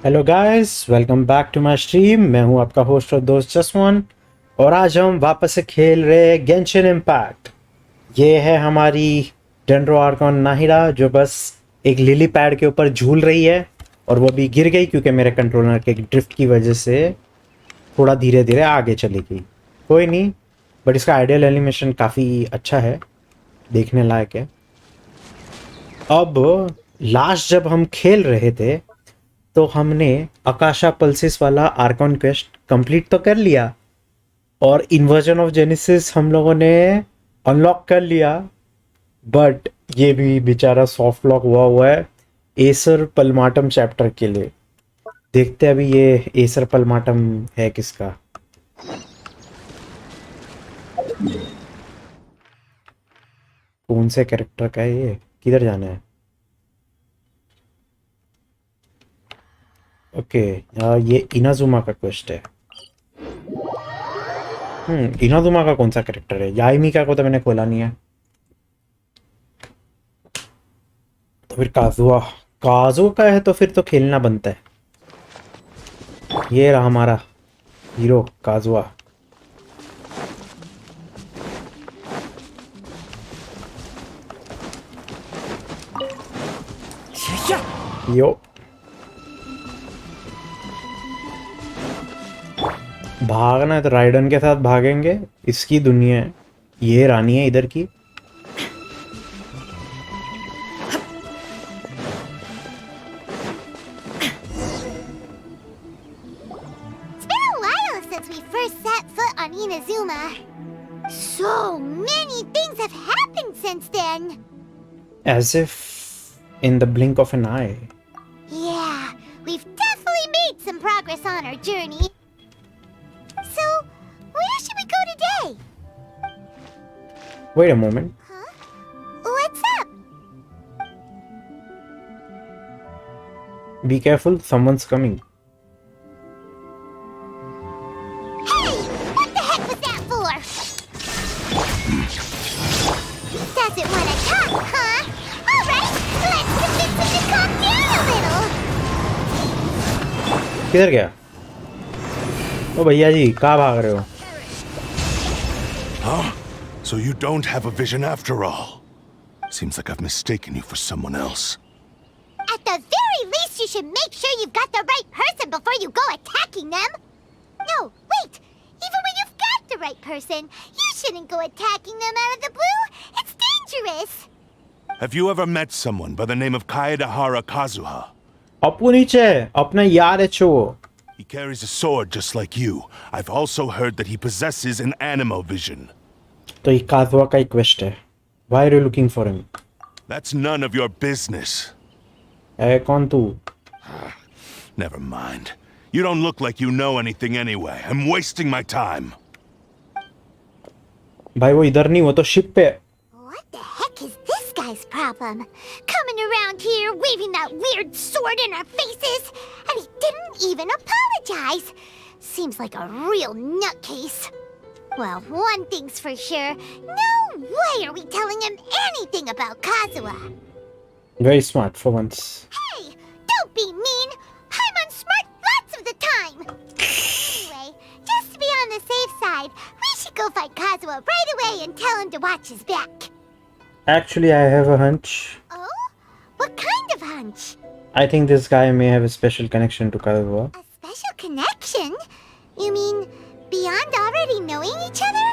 Hello guys, welcome back to my stream. मैं हूं आपका होस्ट और दोस्त जसमोहन और आज हम वापस से खेल रहे हैं गेंशिन इम्पैक्ट। ये है हमारी डेंड्रो आर्कॉन नाहिरा जो बस एक लिली पैड के ऊपर झूल रही है और वो भी गिर गई क्योंकि मेरे कंट्रोलर के ड्रिफ्ट की वजह से थोड़ा धीरे धीरे आगे चली गई। कोई नहीं, बट इसका आइडियल एनिमेशन काफ़ी अच्छा है, देखने लायक है। अब लास्ट जब हम खेल रहे थे तो हमने आकाशा पल्सिस वाला आर्कॉन क्वेस्ट कंप्लीट तो कर लिया और इन्वर्जन ऑफ जेनेसिस हम लोगों ने अनलॉक कर लिया, बट ये भी बेचारा सॉफ्ट लॉक हुआ है एसर पलमाटम चैप्टर के लिए। देखते हैं अभी ये एसर पलमाटम है किसका। कौन से कैरेक्टर का है ये, किधर जाना है? ओके, ये इनाजुमा का क्वेस्ट है। इनाजुमा का कौन सा कैरेक्टर है? याइमिका को तो मैंने खोला नहीं है। तो फिर काजुआ, काजू का है तो फिर तो खेलना बनता है। ये रहा हमारा हीरो काजुआ। यो, भागना है तो राइडन के साथ भागेंगे। इसकी दुनिया है, ये रानी है इधर की। So many things have happened since then. As if in the blink of an eye. Yeah, we've definitely made some progress on our journey. So, where should we go today? Wait a moment. Huh? What's up? Be careful, someone's coming. Hey! What the heck was that for? Doesn't want to talk, huh? Alright, let's convince him to calm down a little. किधर गया? ओ भैया जी, कहाँ भाग रहे हो? Huh? So you don't have a vision after all. Seems like I've mistaken you for someone else. At the very least, you should make sure you've got the right person before you go attacking them. No, wait! Even when you've got the right person, you shouldn't go attacking them out of the blue. It's dangerous. Have you ever met someone by the name of Kaedahara Kazuha? अपू नीचे है, अपना यार है चो। He carries a sword just like you. I've also heard that he possesses an animo vision. तो ये काजुआ का ही quest है। Why are you looking for him? That's none of your business. है कौन तू? Never mind. You don't look like you know anything anyway. I'm wasting my time. भाई वो इधर नहीं, वो तो शिप पे है। What the heck is this guy's problem? Coming around here, waving that weird sword in our faces, and he didn't even apologize. Seems like a real nutcase. Well, one thing's for sure. No way are we telling him anything about Kazuha. Very smart for once. Hey, don't be mean. I'm unsmart lots of the time. Anyway, just to be on the safe side, we should go find Kazuha right away and tell him to watch his back. Actually, I have a hunch. Oh? What kind of hunch? I think this guy may have a special connection to Kazuha. A special connection? You mean beyond already knowing each other?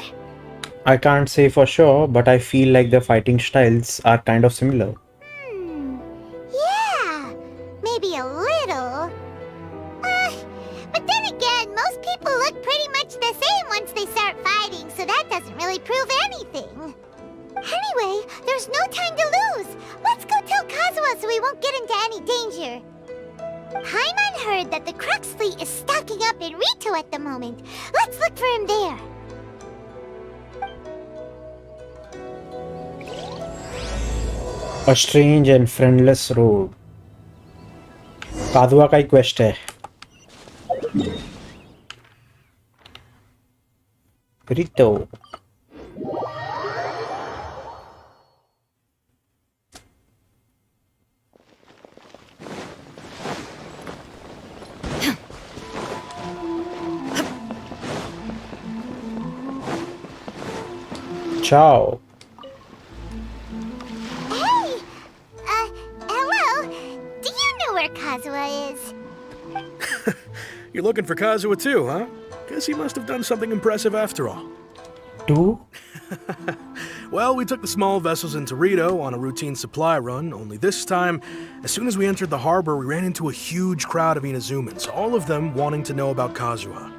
I can't say for sure, but I feel like their fighting styles are kind of similar. Yeah, maybe a little. But then again, most people look pretty much the same once they start fighting, so that doesn't really prove anything. Anyway, there's no time to lose. Let's go tell Kazuha so we won't get into any danger. Paimon heard that the Crux fleet is stocking up in Rito at the moment. Let's look for him there. A strange and friendless road. काजुआ का ही quest है। रितो। Ciao. Hey! Hello? Do you know where Kazuha is? You're looking for Kazuha too, huh? Guess he must have done something impressive after all. Two? Well, we took the small vessels into Rito on a routine supply run, only this time, as soon as we entered the harbor, we ran into a huge crowd of Inazumans, all of them wanting to know about Kazuha.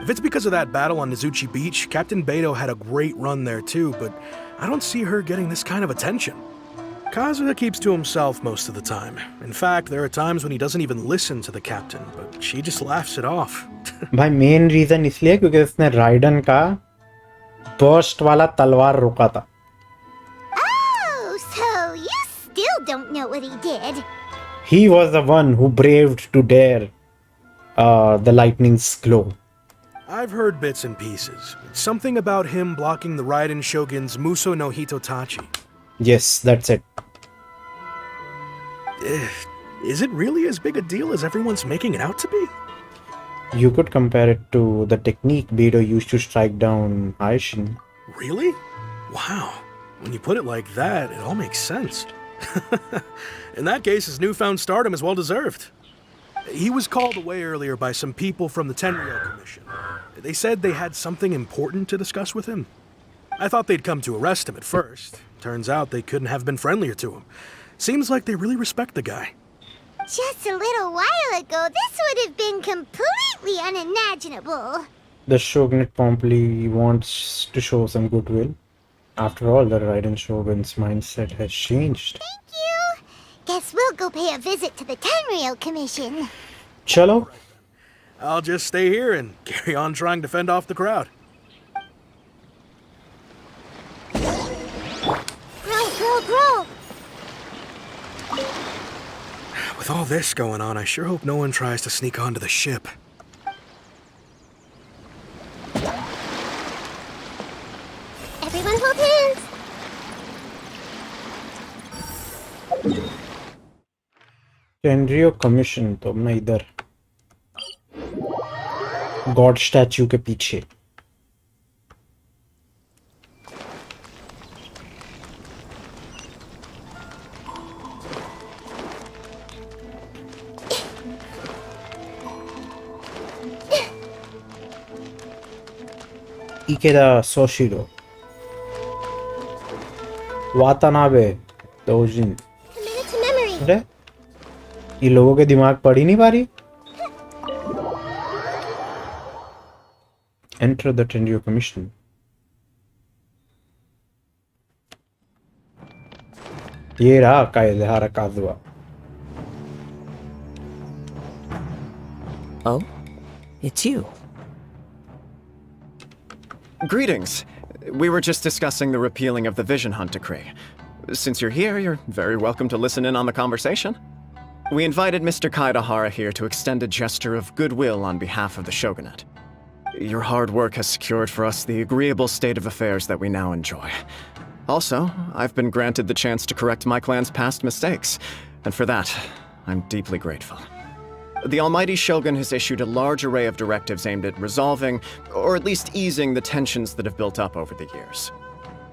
If it's because of that battle on Nizuchi Beach, Captain Beto had a great run there too, but I don't see her getting this kind of attention. Kazuha keeps to himself most of the time. In fact, there are times when he doesn't even listen to the captain, but she just laughs it off. भाई main reason इसलिए क्योंकि उसने ridden का burst वाला तलवार रोका था. Oh, so you still don't know what he did. He was the one who braved to dare the lightning's glow. I've heard bits and pieces. Something about him blocking the Raiden Shogun's Muso no Hitotachi. Yes, that's it. Is it really as big a deal as everyone's making it out to be? You could compare it to the technique Beto used to strike down Aishin. Really? Wow. When you put it like that, it all makes sense. In that case, his newfound stardom is well deserved. He was called away earlier by some people from the Tenryou Commission. They said they had something important to discuss with him. I thought they'd come to arrest him at first. Turns out they couldn't have been friendlier to him. Seems like they really respect the guy. Just a little while ago, this would have been completely unimaginable. The Shogunate promptly wants to show some goodwill. After all, the Raiden Shogun's mindset has changed. Thank you. Guess we'll go pay a visit to the Tenryou Commission. Chalo. I'll just stay here and carry on trying to fend off the crowd. Grow. With all this going on, I sure hope no one tries to sneak onto the ship. Everyone hold hands. Tenryou commission तो मैं इधर God statue के पीछे. Ikeda Soshiro. Watanabe Dojin. Committed to memory. अरे ये लोगों के दिमाग पढ़ ही नहीं पा रही. Enter the Tenryou Commission. ये रहा कायदेहारा काजुआ. Oh? It's you. Greetings. We were just discussing the repealing of the Vision Hunt decree. Since you're here, you're very welcome to listen in on the conversation. We invited Mr. Kaidahara here to extend a gesture of goodwill on behalf of the Shogunate. Your hard work has secured for us the agreeable state of affairs that we now enjoy. Also, I've been granted the chance to correct my clan's past mistakes, and for that, I'm deeply grateful. The Almighty Shogun has issued a large array of directives aimed at resolving, or at least easing, the tensions that have built up over the years.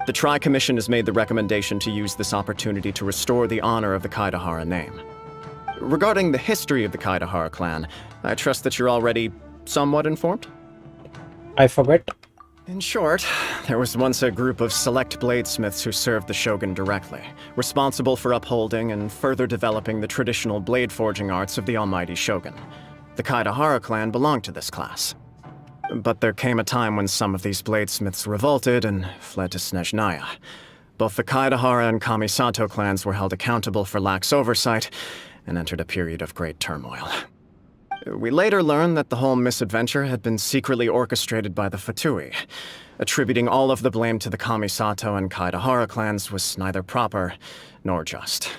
The Tri-Commission has made the recommendation to use this opportunity to restore the honor of the Kaidahara name. Regarding the history of the Kaidahara clan, I trust that you're already somewhat informed? I forget. In short, there was once a group of select bladesmiths who served the Shogun directly, responsible for upholding and further developing the traditional blade forging arts of the Almighty Shogun. The Kaidahara clan belonged to this class. But there came a time when some of these bladesmiths revolted and fled to Snezhnaya. Both the Kaidahara and Kamisato clans were held accountable for lax oversight and entered a period of great turmoil. We later learned that the whole misadventure had been secretly orchestrated by the Fatui. Attributing all of the blame to the Kamisato and Kaidahara clans was neither proper nor just.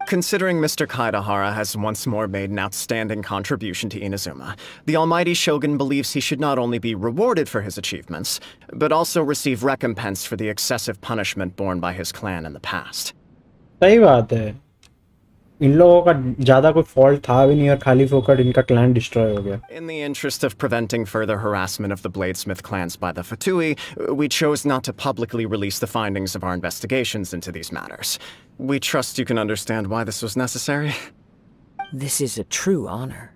Considering Mr. Kaidahara has once more made an outstanding contribution to Inazuma, the Almighty Shogun believes he should not only be rewarded for his achievements, but also receive recompense for the excessive punishment borne by his clan in the past. सही बात है. इन लोगों का ज़्यादा कोई fault था भी नहीं और खाली फोकट इनका क्लैन डिस्ट्रॉय हो गया. In the interest of preventing further harassment of the Bladesmith clans by the Fatui, we chose not to publicly release the findings of our investigations into these matters. We trust you can understand why this was necessary. This is a true honor.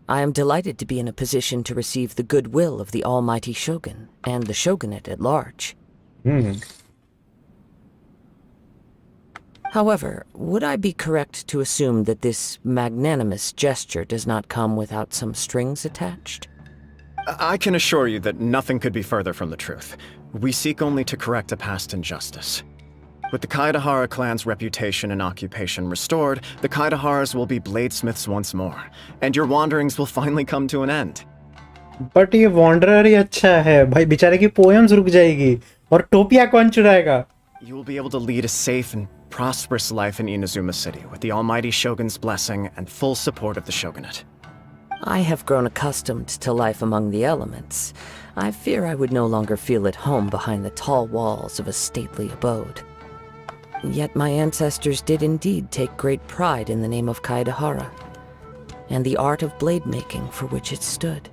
I am delighted to be in a position to receive the goodwill of the almighty Shogun and the Shogunate at large. However, would I be correct to assume that this magnanimous gesture does not come without some strings attached? I can assure you that nothing could be further from the truth. We seek only to correct a past injustice. With the Kaedahara clan's reputation and occupation restored, the Kaedaharas will be bladesmiths once more, and your wanderings will finally come to an end. But ये wanderer ही अच्छा है भाई, बेचारे की poems रुक जाएगी और टोपिया कौन चुराएगा. You will be able to lead a safe and prosperous life in Inazuma City with the almighty Shogun's blessing and full support of the Shogunate. I have grown accustomed to life among the elements. I fear I would no longer feel at home behind the tall walls of a stately abode. Yet my ancestors did indeed take great pride in the name of Kaedahara, and the art of blade making for which it stood.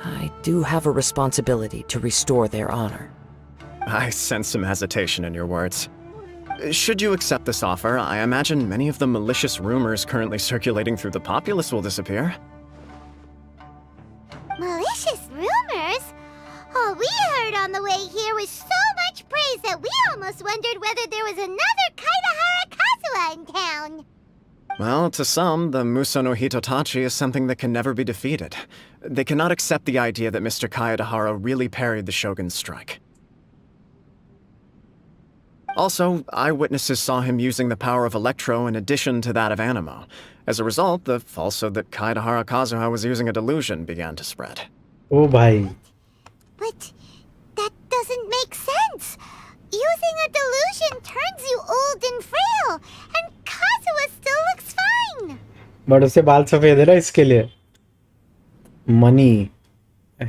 I do have a responsibility to restore their honor. I sense some hesitation in your words. Should you accept this offer, I imagine many of the malicious rumors currently circulating through the populace will disappear. Malicious rumors? All we heard on the way here was so much praise that we almost wondered whether there was another Kaedahara Kazuha in town. Well, to some, the Muso no Hitotachi is something that can never be defeated. They cannot accept the idea that Mr. Kaedahara really parried the Shogun's strike. Also, eyewitnesses saw him using the power of Electro in addition to that of Animo. As a result, the falsehood that Kaedahara Kazuha was using a delusion began to spread. ओ भाई, But that doesn't make sense. Using a delusion turns you old and frail, and Kazuha still looks fine. But उससे बाल सफेद है ना इसके लिए. Money,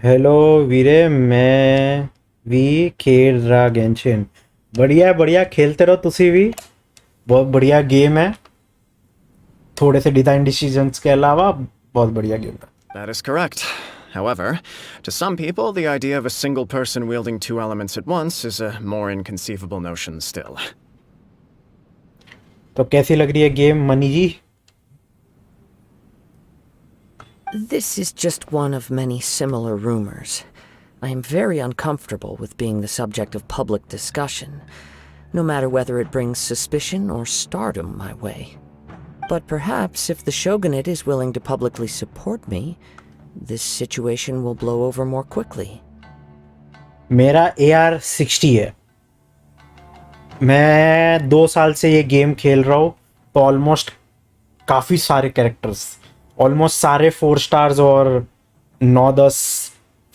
hello वीरे, मैं भी खेल रहा गेंशिन. बढ़िया बढ़िया, खेलते रहो तुसी भी, बहुत बढ़िया गेम है. थोड़े से डिजाइन डिसीजंस के अलावा बहुत बढ़िया गेम है. That is correct. However, to some people, the idea of a single person wielding two elements at once is a more inconceivable notion still. तो कैसी लग रही है game Mani ji? This is just one of many similar rumors. I am very uncomfortable with being the subject of public discussion, no matter whether it brings suspicion or stardom my way. But perhaps if the Shogunate is willing to publicly support me, this situation will blow over more quickly. मेरा AR-60 है. मैं 2 साल से ये game खेल रहा हूँ, तो ऑलमोस्ट काफ़ी सारे कैरेक्टर्स, ऑलमोस्ट सारे 4 स्टार्स और 9-10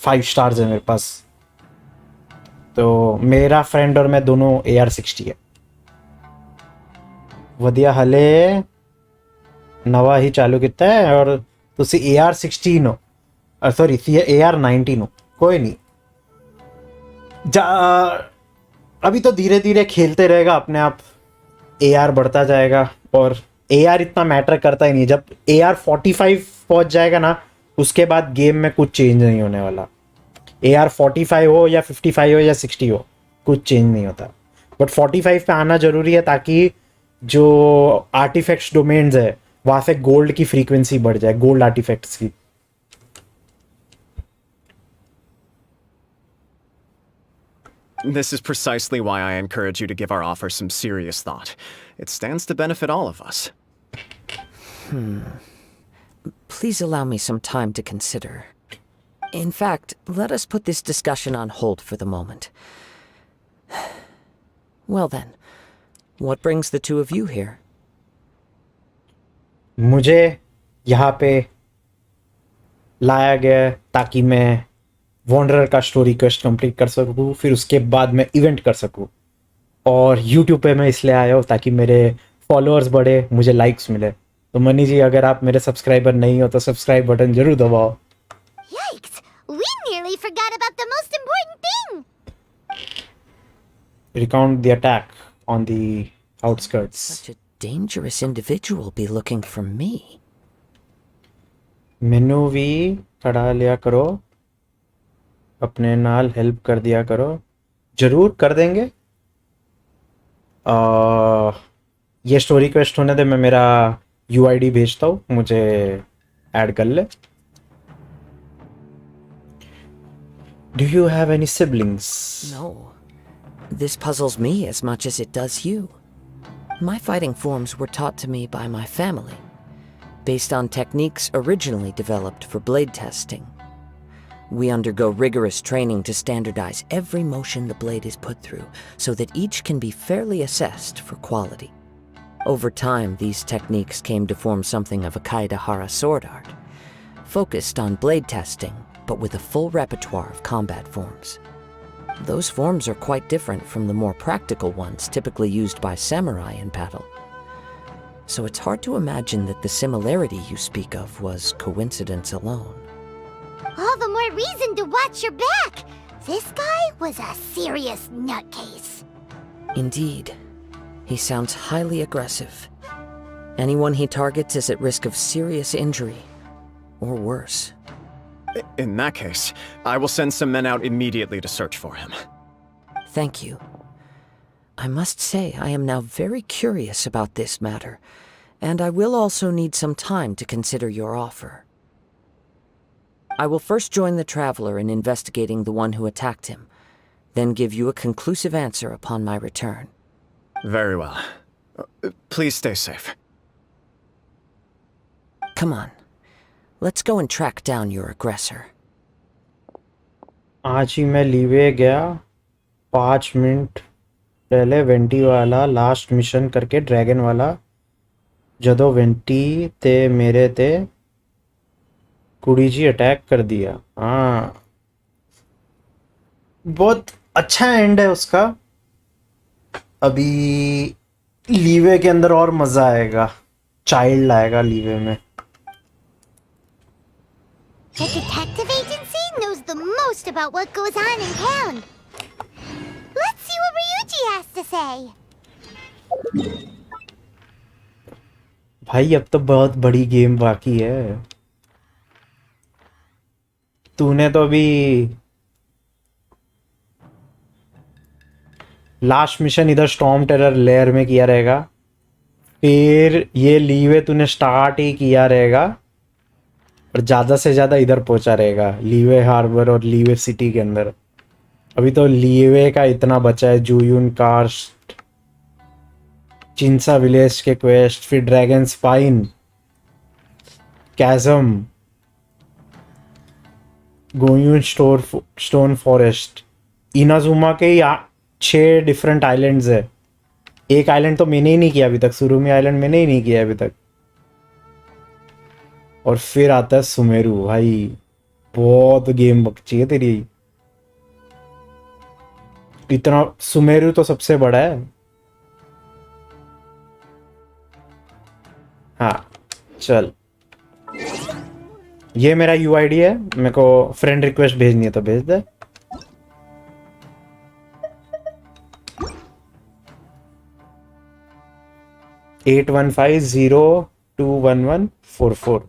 5 स्टार्स है मेरे पास. तो मेरा फ्रेंड और मैं दोनों AR-60 है. वधिया हले नवा ही चालू किया है और तुसी AR-16 हो, सॉरी AR-19 हो. कोई नहीं, अभी तो धीरे धीरे खेलते रहेगा अपने आप, AR बढ़ता जाएगा. और AR इतना मैटर करता ही नहीं. जब AR-45 पहुंच जाएगा ना, उसके बाद गेम में कुछ चेंज नहीं होने वाला. AR-45 हो या 55 हो या 60 हो, कुछ चेंज नहीं होता. बट 45 पे आना जरूरी है ताकि जो आर्टिफैक्ट्स डोमेन्स है वहाँ से गोल्ड की फ्रीक्वेंसी बढ़ जाए, गोल्ड आर्टिफैक्ट्स की. This is precisely why I encourage you to give our offer some serious thought. It stands to benefit all of us. Please allow me some time to consider. In fact, let us put this discussion on hold for the moment. Well then, what brings the two of you here? मुझे यहाँ पे लाया गया ताकि मैं wanderer का story quest complete कर सकूँ, फिर उसके बाद मैं इवेंट कर सकूँ. और यूट्यूब पे मैं इसलिए आया हूँ ताकि मेरे फॉलोअर्स बढ़े, मुझे लाइक्स मिले. तो मनी जी, अगर आप मेरे सब्सक्राइबर नहीं हो तो सब्सक्राइब बटन जरूर दबाओ. Yikes! We nearly forgot about the most important thing! Recount the attack on the outskirts. Such a dangerous individual be looking for me. मैनू भी खड़ा लिया करो, अपने नाल हेल्प कर दिया करो। जरूर कर देंगे। ये स्टोरी क्वेस्ट होने दे, मैं मेरा यूआईडी भेजता हूँ, मुझे ऐड कर ले। Do you have any siblings? No. This puzzles me as much as it does you. My fighting forms were taught to me by my family, based on techniques originally developed for blade testing. We undergo rigorous training to standardize every motion the blade is put through, so that each can be fairly assessed for quality. Over time, these techniques came to form something of a Kaidahara sword art, focused on blade testing, but with a full repertoire of combat forms. Those forms are quite different from the more practical ones typically used by samurai in battle. So it's hard to imagine that the similarity you speak of was coincidence alone. All the more reason to watch your back. This guy was a serious nutcase. Indeed. He sounds highly aggressive. Anyone he targets is at risk of serious injury, or worse. In that case, I will send some men out immediately to search for him. Thank you. I must say I am now very curious about this matter, and I will also need some time to consider your offer. I will first join the traveler in investigating the one who attacked him, then give you a conclusive answer upon my return. Very well. Please stay safe. Come on. Let's go and track down your aggressor. आज ही मैं leeway गया 5 minute पहले vanity वाला last mission करके dragon वाला जदों vanity ते मेरे ते कुड़ी जी अटैक कर दिया। हाँ, बहुत अच्छा एंड है उसका। अभी लीवे के अंदर और मजा आएगा, चाइल्ड आएगा लीवे में। The detective agency knows the most about what goes on in town. Let's see what Ryuji has to say. भाई अब तो बहुत बड़ी गेम बाकी है। तूने तो अभी लास्ट मिशन इधर स्टॉर्म टेरर लेयर में किया रहेगा, फिर ये लीवे तूने स्टार्ट ही किया रहेगा और ज़्यादा से ज़्यादा इधर पहुंचा रहेगा लीवे हार्बर और लीवे सिटी के अंदर। अभी तो लीवे का इतना बचा है, जूयून कार्स्ट, चिंसा विलेज के क्वेस्ट, फिर dragon spine, कैज़म, गोयून stone forest, Inazuma के 6 डिफरेंट आइलैंड्स है। एक आइलैंड तो मैंने ही नहीं किया अभी तक, सुरुमी आइलैंड मैंने ही नहीं किया अभी तक। और फिर आता है सुमेरु। भाई बहुत गेम बची है तेरी। इतना सुमेरु तो सबसे बड़ा है। हाँ चल, ये मेरा यूआईडी है, मेरे को फ्रेंड रिक्वेस्ट भेजनी है तो भेज दे। $815021144।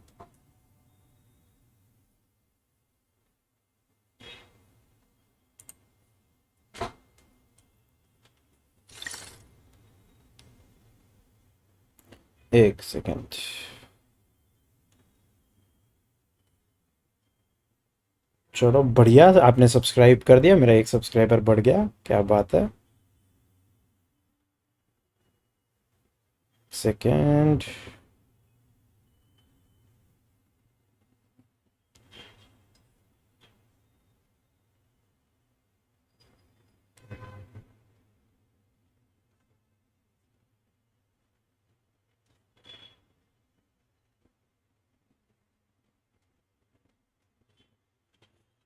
एक सेकेंड। चलो बढ़िया, आपने सब्सक्राइब कर दिया, मेरा एक सब्सक्राइबर बढ़ गया, क्या बात है। सेकेंड,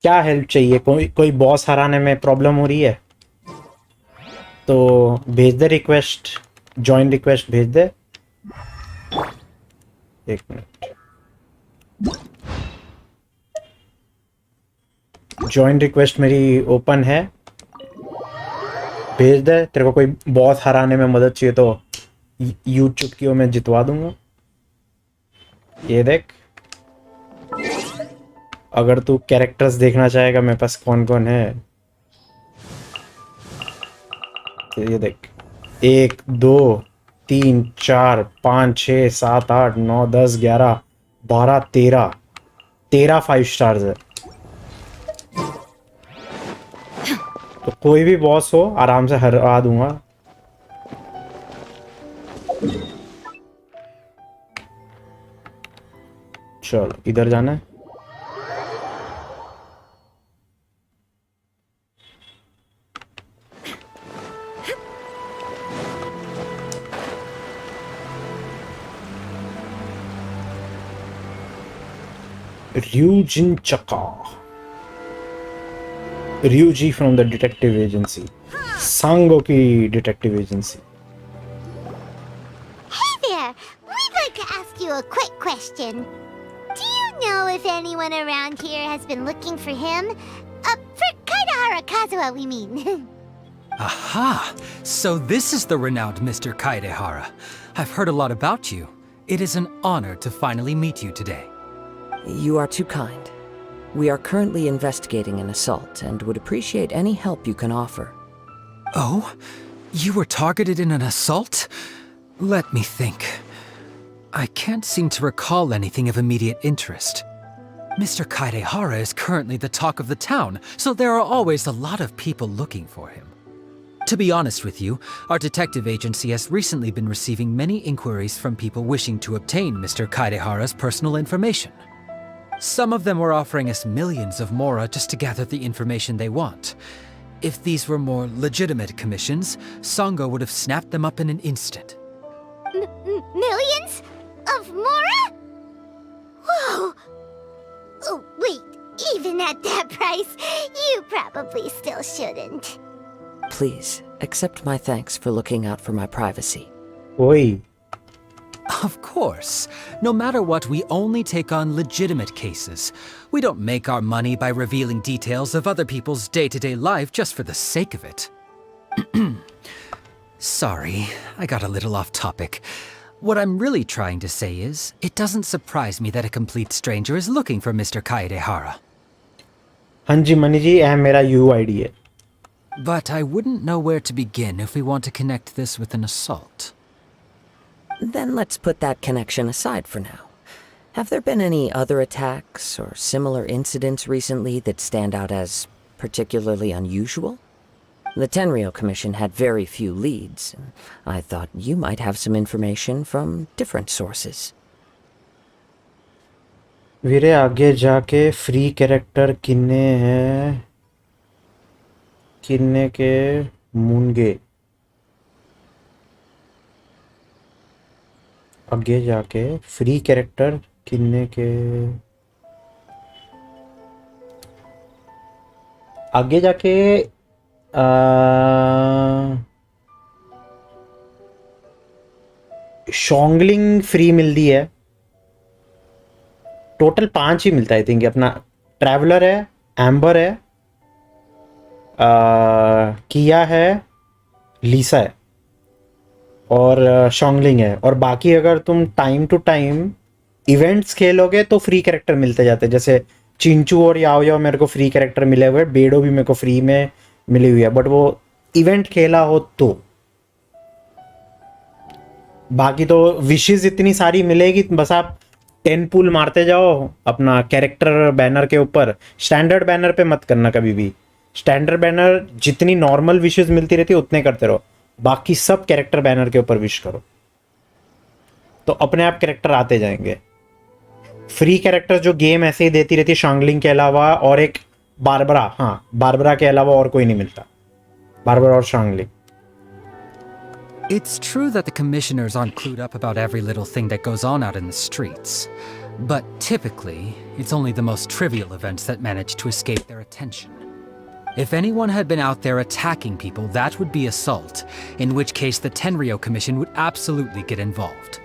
क्या हेल्प चाहिए? कोई बॉस हराने में प्रॉब्लम हो रही है तो भेज दे रिक्वेस्ट, ज्वाइन रिक्वेस्ट भेज दे। एक मिनट, ज्वाइन रिक्वेस्ट मेरी ओपन है, भेज दे, तेरे को कोई बॉस हराने में मदद चाहिए तो यू चुटकियों में जितवा दूंगा। ये देख, अगर तू कैरेक्टर्स देखना चाहेगा मेरे पास कौन कौन है, तो ये देख, 1 2 3 4 5 6 7 8 9 10 11 12 13 5 स्टार्स है। तो कोई भी बॉस हो आराम से हरा दूंगा। चलो इधर जाना है। Ryujin Chaka. Ryuji from the detective agency. Sango ki detective agency. Hey there! We'd like to ask you a quick question. Do you know if anyone around here has been looking for him? For Kaidahara Kazuha, we mean. Aha! So this is the renowned Mr. Kaidehara. I've heard a lot about you. It is an honor to finally meet you today. You are too kind. We are currently investigating an assault and would appreciate any help you can offer. Oh? You were targeted in an assault? Let me think. I can't seem to recall anything of immediate interest. Mr. Kaidehara is currently the talk of the town, so there are always a lot of people looking for him. To be honest with you, our detective agency has recently been receiving many inquiries from people wishing to obtain Mr. Kaidehara's personal information. Some of them were offering us millions of mora just to gather the information they want. If these were more legitimate commissions, Sango would have snapped them up in an instant. Millions? Of mora? Whoa! Oh, wait, even at that price, you probably still shouldn't. Please, accept my thanks for looking out for my privacy. Oi. Of course. No matter what, we only take on legitimate cases. We don't make our money by revealing details of other people's day-to-day life just for the sake of it. Sorry, I got a little off topic. What I'm really trying to say is, it doesn't surprise me that a complete stranger is looking for Mr. Kaedehara. हाँ जी money जी, यह मेरा UID है। But I wouldn't know where to begin if we want to connect this with an assault. Then let's put that connection aside for now. Have there been any other attacks or similar incidents recently that stand out as particularly unusual? The Tenryo Commission had very few leads, and I thought you might have some information from different sources. वीरे आगे जाके free character किन्ने हैं, किन्ने के मूंगे। आगे जाके free character किन्ने के, आगे जाके शॉन्गलिंग फ्री मिलती है। टोटल 5 ही मिलता है आई थिंक। अपना ट्रैवलर है, एम्बर है, किया है, लीसा है और शॉन्गलिंग है। और बाकी अगर तुम टाइम टू टाइम इवेंट्स खेलोगे तो फ्री कैरेक्टर मिलते जाते हैं। जैसे चिंचू और याओ याओ मेरे को फ्री कैरेक्टर मिले हुए, बेडो भी मेरे को फ्री में मिली हुई है, बट वो इवेंट खेला हो तो। बाकी तो विशेष इतनी सारी मिलेगी, बस आप 10 पुल मारते जाओ अपना कैरेक्टर बैनर के ऊपर। स्टैंडर्ड बैनर पे मत करना कभी भी। स्टैंडर्ड बैनर जितनी नॉर्मल विशेष मिलती रहती है उतने करते रहो, बाकी सब कैरेक्टर बैनर के ऊपर विश करो तो अपने आप कैरेक्टर आते जाएंगे। फ्री कैरेक्टर जो गेम ऐसे ही देती रहती है शॉन्गलिंग के अलावा, और एक बारबरा, हाँ बारबरा के अलावा और कोई नहीं मिलता, बारबरा और शॉन्गलिंग। It's true that the commissioners aren't clued up about every little thing that goes on out in the streets. But typically, it's only the most trivial events that manage to escape their attention. If anyone had been out there attacking people, that would be assault, in which case the Tenryo Commission would absolutely get involved.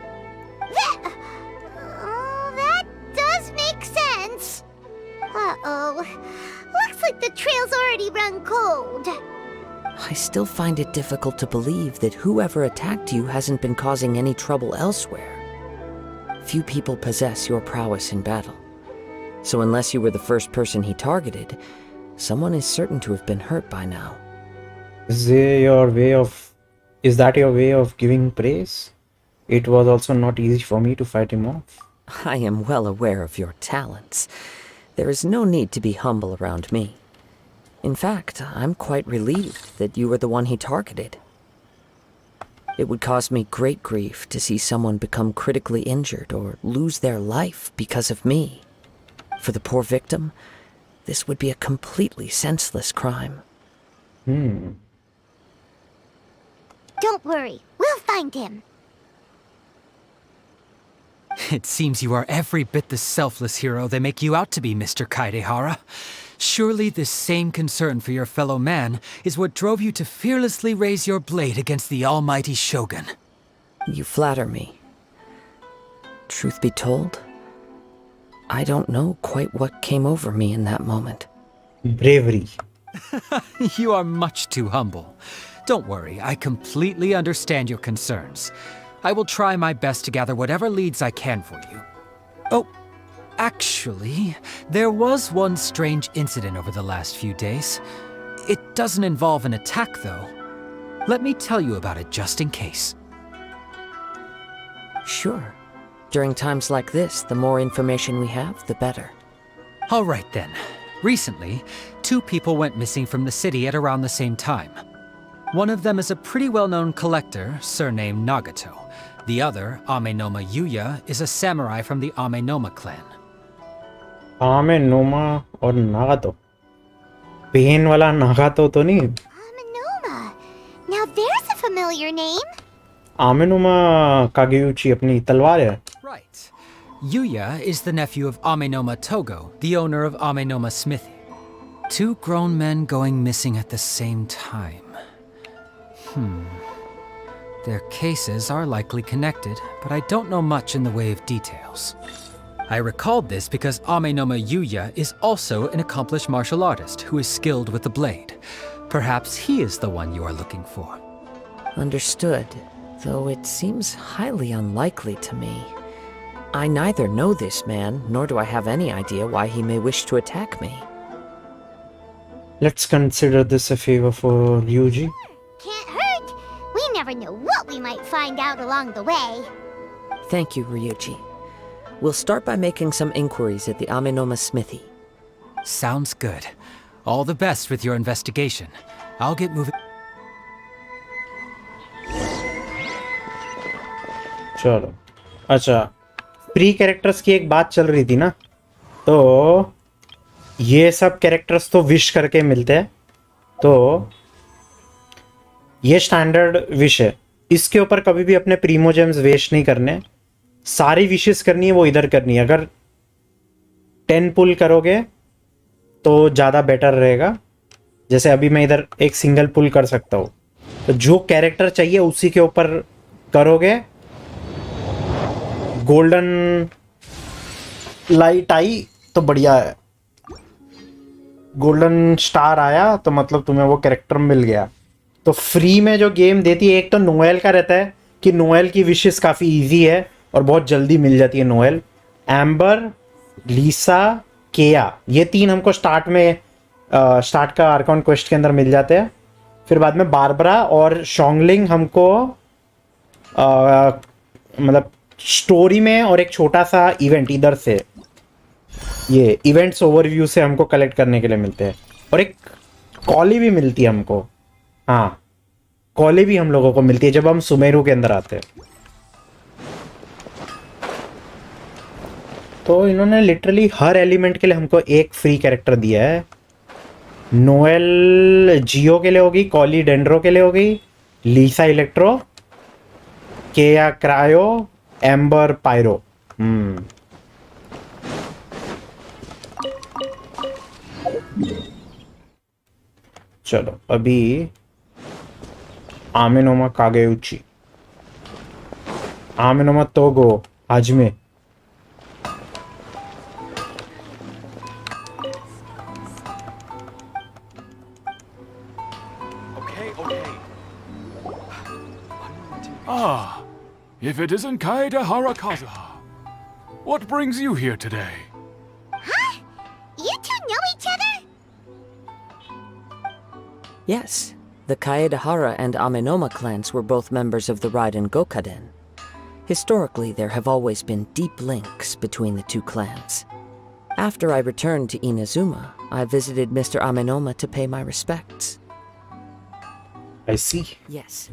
That does make sense. Uh-oh. Looks like the trail's already run cold. I still find it difficult to believe that whoever attacked you hasn't been causing any trouble elsewhere. Few people possess your prowess in battle. So unless you were the first person he targeted, someone is certain to have been hurt by now. Is that your way of giving praise? It was also not easy for me to fight him off. I am well aware of your talents. There is no need to be humble around me. In fact, I'm quite relieved that you were the one he targeted. It would cause me great grief to see someone become critically injured or lose their life because of me. For the poor victim, this would be a completely senseless crime. Don't worry, we'll find him. It seems you are every bit the selfless hero they make you out to be, Mr. Kaidehara. Surely this same concern for your fellow man is what drove you to fearlessly raise your blade against the almighty Shogun. You flatter me. Truth be told, I don't know quite what came over me in that moment. Bravery. You are much too humble. Don't worry, I completely understand your concerns. I will try my best to gather whatever leads I can for you. Oh, actually, there was one strange incident over the last few days. It doesn't involve an attack, though. Let me tell you about it just in case. Sure. During times like this, the more information we have, the better. All right then. Recently, 2 people went missing from the city at around the same time. One of them is a pretty well-known collector, surnamed Nagato. The other, Amenoma Yuya, is a samurai from the Amenoma clan. Amenoma और Nagato. Pen वाला नागातो तो नहीं? Amenoma. Now there's a familiar name. Amenoma Kageuchi अपनी तलवार है. Right. Yuya is the nephew of Amenoma Togo, the owner of Amenoma Smithy. 2 grown men going missing at the same time. Their cases are likely connected, but I don't know much in the way of details. I recalled this because Amenoma Yuya is also an accomplished martial artist who is skilled with the blade. Perhaps he is the one you are looking for. Understood, though it seems highly unlikely to me. I neither know this man, nor do I have any idea why he may wish to attack me. Let's consider this a favor for Ryuji. Can't hurt. We never know what we might find out along the way. Thank you, Ryuji. We'll start by making some inquiries at the Amenoma Smithy. Sounds good. All the best with your investigation. I'll get moving. चलो अच्छा pre characters की एक बात चल रही थी ना, तो ये सब कैरेक्टर्स तो विश करके मिलते हैं, तो ये स्टैंडर्ड विश है. इसके ऊपर कभी भी अपने प्रीमो जेम्स वेस्ट नहीं करने. सारी विशेस करनी है वो इधर करनी है. अगर 10 पुल करोगे तो ज़्यादा बेटर रहेगा. जैसे अभी मैं इधर एक सिंगल पुल कर सकता हूँ, तो जो कैरेक्टर चाहिए उसी के ऊपर करोगे. गोल्डन लाइट आई तो बढ़िया है, गोल्डन स्टार आया तो मतलब तुम्हें वो कैरेक्टर मिल गया. तो फ्री में जो गेम देती है, एक तो नोएल का रहता है कि नोएल की विशेस काफ़ी इजी है और बहुत जल्दी मिल जाती है. नोएल, एम्बर, लीसा, केया, ये 3 हमको स्टार्ट का आर्कॉन क्वेस्ट के अंदर मिल जाते हैं. फिर बाद में बारबरा और शोंगलिंग हमको मतलब स्टोरी में और एक छोटा सा इवेंट इधर से, ये इवेंट्स ओवरव्यू से हमको कलेक्ट करने के लिए मिलते हैं. और एक कॉली भी मिलती है हमको. हाँ, कॉली भी हम लोगों को मिलती है जब हम सुमेरु के अंदर आते हैं. तो इन्होंने लिटरली हर एलिमेंट के लिए हमको एक फ्री कैरेक्टर दिया है. नोएल जियो के लिए होगी, कॉली डेंड्रो के लिए होगी, लीसा इलेक्ट्रो, केया क्रायो, एम्बर पायरो. चलो अभी आमेनोमा कागेउची, आमेनोमा तोगो हाजमे. Okay, if it isn't Kaede Harakazuha. What brings you here today? Huh? You two know each other? Yes, the Kaedehara and Amenoma clans were both members of the Raiden Gokaden. Historically, there have always been deep links between the two clans. After I returned to Inazuma, I visited Mr. Amenoma to pay my respects. I see. Yes,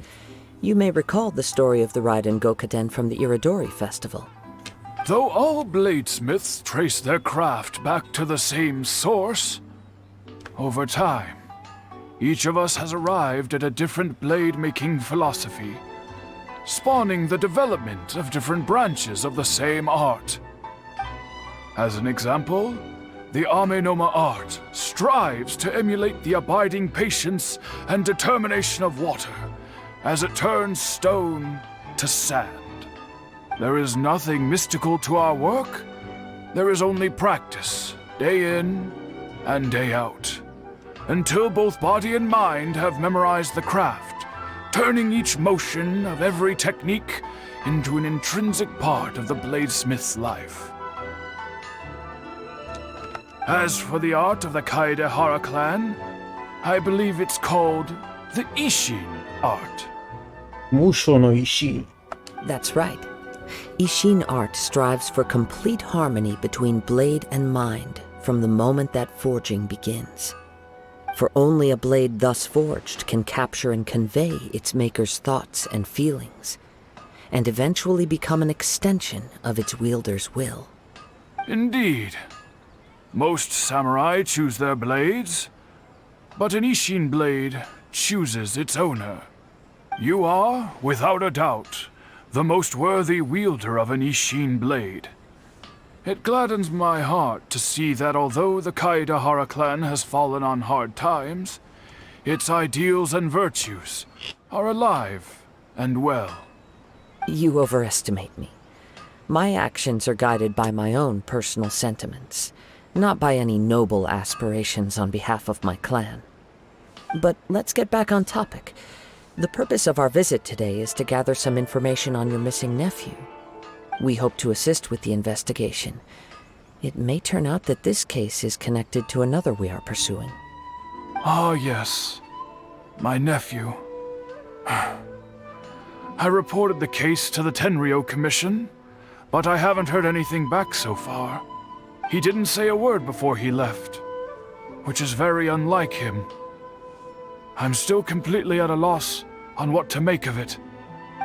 you may recall the story of the Raiden Gokaden from the Iridori Festival. Though all bladesmiths trace their craft back to the same source, over time, each of us has arrived at a different blade-making philosophy, spawning the development of different branches of the same art. As an example, the Amenoma art strives to emulate the abiding patience and determination of water as it turns stone to sand. There is nothing mystical to our work. There is only practice, day in and day out, until both body and mind have memorized the craft, turning each motion of every technique into an intrinsic part of the bladesmith's life. As for the art of the Kaedehara clan, I believe it's called the Ishin art. Musho no Ishii. That's right. Ishin art strives for complete harmony between blade and mind from the moment that forging begins. For only a blade thus forged can capture and convey its maker's thoughts and feelings, and eventually become an extension of its wielder's will. Indeed. Most samurai choose their blades, but an Ishin blade chooses its owner. You are, without a doubt, the most worthy wielder of an Ishin blade. It gladdens my heart to see that although the Kaedehara clan has fallen on hard times, its ideals and virtues are alive and well. You overestimate me. My actions are guided by my own personal sentiments, not by any noble aspirations on behalf of my clan. But let's get back on topic. The purpose of our visit today is to gather some information on your missing nephew. We hope to assist with the investigation. It may turn out that this case is connected to another we are pursuing. Ah, yes. My nephew. I reported the case to the Tenryo Commission, but I haven't heard anything back so far. He didn't say a word before he left, which is very unlike him. I'm still completely at a loss on what to make of it,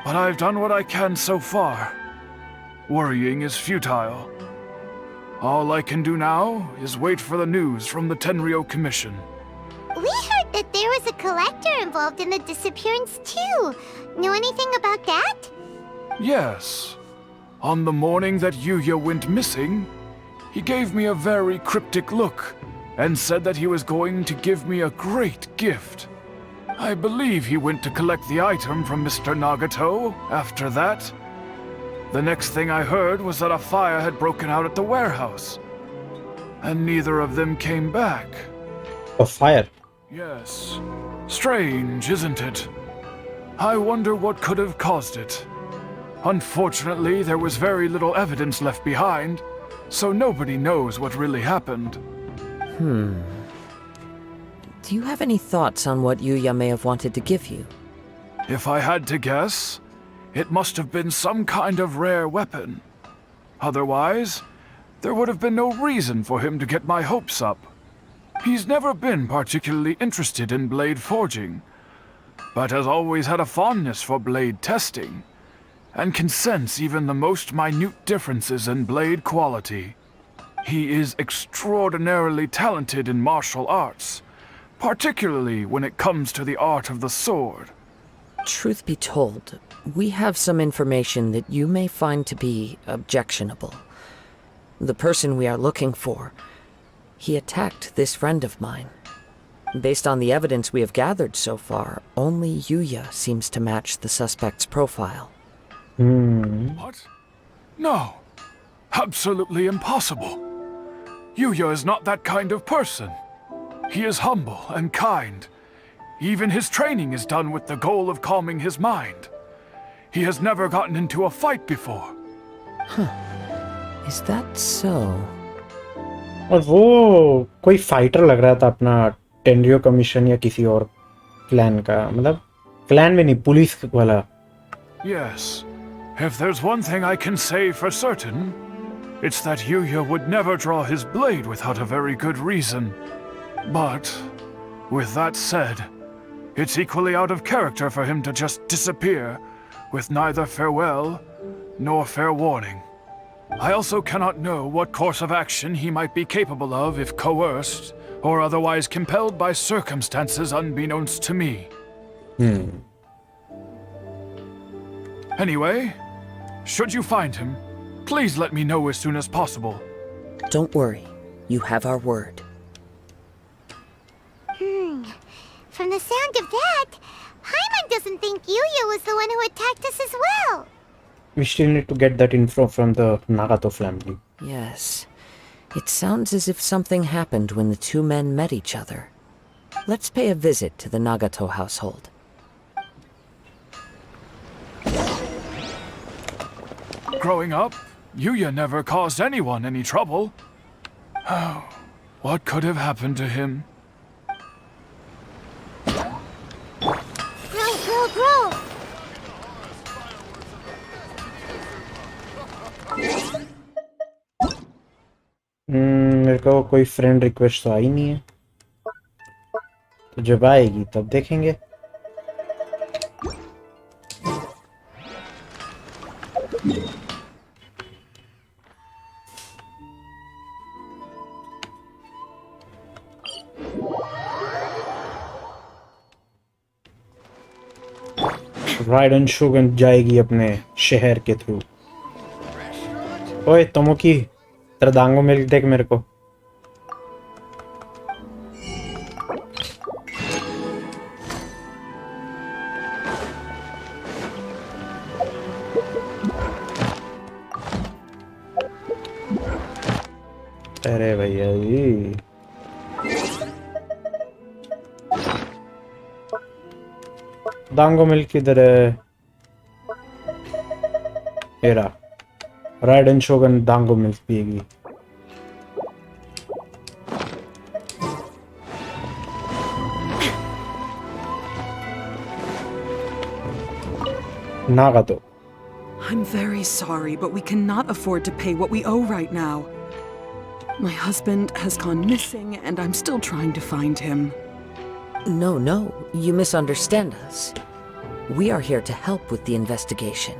but I've done what I can so far. Worrying is futile. All I can do now is wait for the news from the Tenryo Commission. We heard that there was a collector involved in the disappearance too. Know anything about that? Yes. On the morning that Yuya went missing, he gave me a very cryptic look and said that he was going to give me a great gift. I believe he went to collect the item from Mr. Nagato after that. The next thing I heard was that a fire had broken out at the warehouse, and neither of them came back. A fire. Yes. Strange, isn't it? I wonder what could have caused it. Unfortunately, there was very little evidence left behind, so nobody knows what really happened. Do you have any thoughts on what Yuya may have wanted to give you? If I had to guess, it must have been some kind of rare weapon. Otherwise, there would have been no reason for him to get my hopes up. He's never been particularly interested in blade forging, but has always had a fondness for blade testing, and can sense even the most minute differences in blade quality. He is extraordinarily talented in martial arts, particularly when it comes to the art of the sword. Truth be told, we have some information that you may find to be objectionable. The person we are looking for, he attacked this friend of mine. Based on the evidence we have gathered so far, only Yuya seems to match the suspect's profile. What? No. Absolutely impossible. Yuya is not that kind of person. He is humble and kind. Even his training is done with the goal of calming his mind. He has never gotten into a fight before. Is that so? और वो कोई fighter लग रहा था अपना टेंड्रियो commission या किसी और क्लैन का, मतलब क्लैन में नहीं, पुलिस वाला. Yes. If there's one thing I can say for certain, it's that Yuya would never draw his blade without a very good reason. But, with that said, it's equally out of character for him to just disappear, with neither farewell nor fair warning. I also cannot know what course of action he might be capable of if coerced, or otherwise compelled by circumstances unbeknownst to me. Anyway, should you find him, please let me know as soon as possible. Don't worry. You have our word. From the sound of that, Paimon doesn't think Yuya was the one who attacked us as well. We still need to get that info from the Nagato family. Yes. It sounds as if something happened when the two men met each other. Let's pay a visit to the Nagato household. Growing up, Yuya never caused anyone any trouble. Oh, what could have happened to him? Grow! मेरे को कोई friend request तो आई नहीं है, तो जब आएगी तब देखेंगे. राइडन शोगन जाएगी अपने शहर के थ्रू. ओए तोमोकी, तेरा दांगो मिल्क देख मेरे को. अरे भैया जी, दांगो मिल्क किधर है? हेरा, राइडन शोगन दांगो मिल्क पिएगी. Nagato. I'm very sorry, but we cannot afford to pay what we owe right now. My husband has gone missing, and I'm still trying to find him. No, you misunderstand us. We are here to help with the investigation.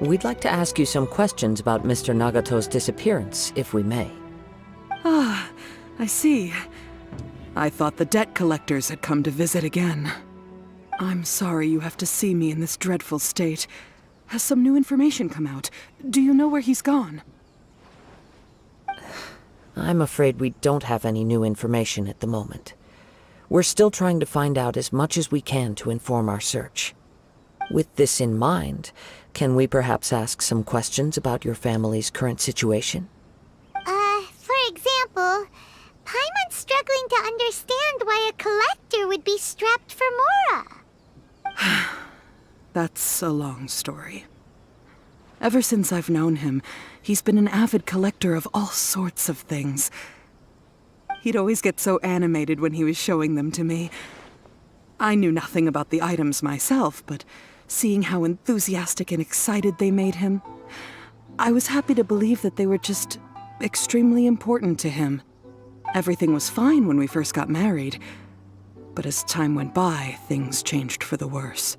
We'd like to ask you some questions about Mr. Nagato's disappearance, if we may. Ah, I see. I thought the debt collectors had come to visit again. I'm sorry you have to see me in this dreadful state. Has some new information come out? Do you know where he's gone? I'm afraid we don't have any new information at the moment. We're still trying to find out as much as we can to inform our search. With this in mind, can we perhaps ask some questions about your family's current situation? For example, Paimon's struggling to understand why a collector would be strapped for Mora. That's a long story. Ever since I've known him, he's been an avid collector of all sorts of things. He'd always get so animated when he was showing them to me. I knew nothing about the items myself, but seeing how enthusiastic and excited they made him, I was happy to believe that they were just extremely important to him. Everything was fine when we first got married, but as time went by, things changed for the worse.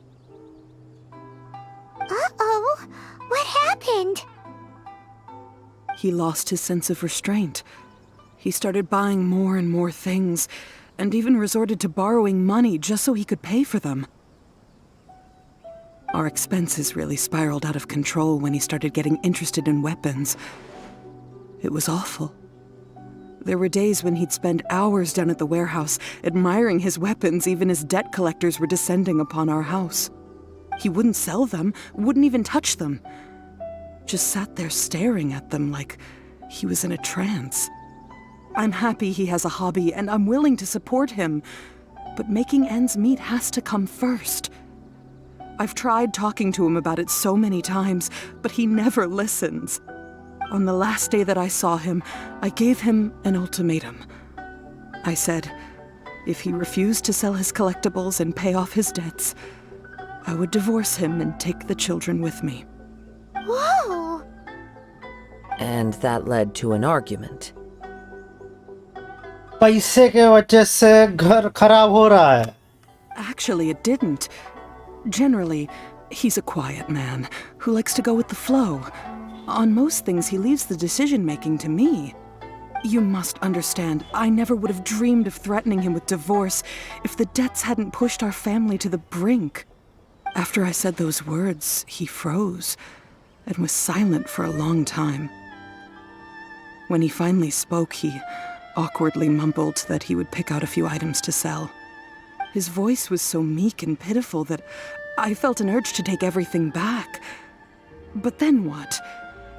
Uh-oh! What happened? He lost his sense of restraint. He started buying more and more things, and even resorted to borrowing money just so he could pay for them. Our expenses really spiraled out of control when he started getting interested in weapons. It was awful. There were days when he'd spend hours down at the warehouse, admiring his weapons even as debt collectors were descending upon our house. He wouldn't sell them, wouldn't even touch them. Just sat there staring at them like he was in a trance. I'm happy he has a hobby, and I'm willing to support him. But making ends meet has to come first. I've tried talking to him about it so many times, but he never listens. On the last day that I saw him, I gave him an ultimatum. I said, if he refused to sell his collectibles and pay off his debts, I would divorce him and take the children with me. Whoa! And that led to an argument. पैसे के वजह से घर खराब हो रहा है. Actually, it didn't. Generally, he's a quiet man who likes to go with the flow. On most things, he leaves the decision-making to me. You must understand, I never would have dreamed of threatening him with divorce if the debts hadn't pushed our family to the brink. After I said those words, he froze and was silent for a long time. When he finally spoke, he awkwardly mumbled that he would pick out a few items to sell. His voice was so meek and pitiful that I felt an urge to take everything back. But then what?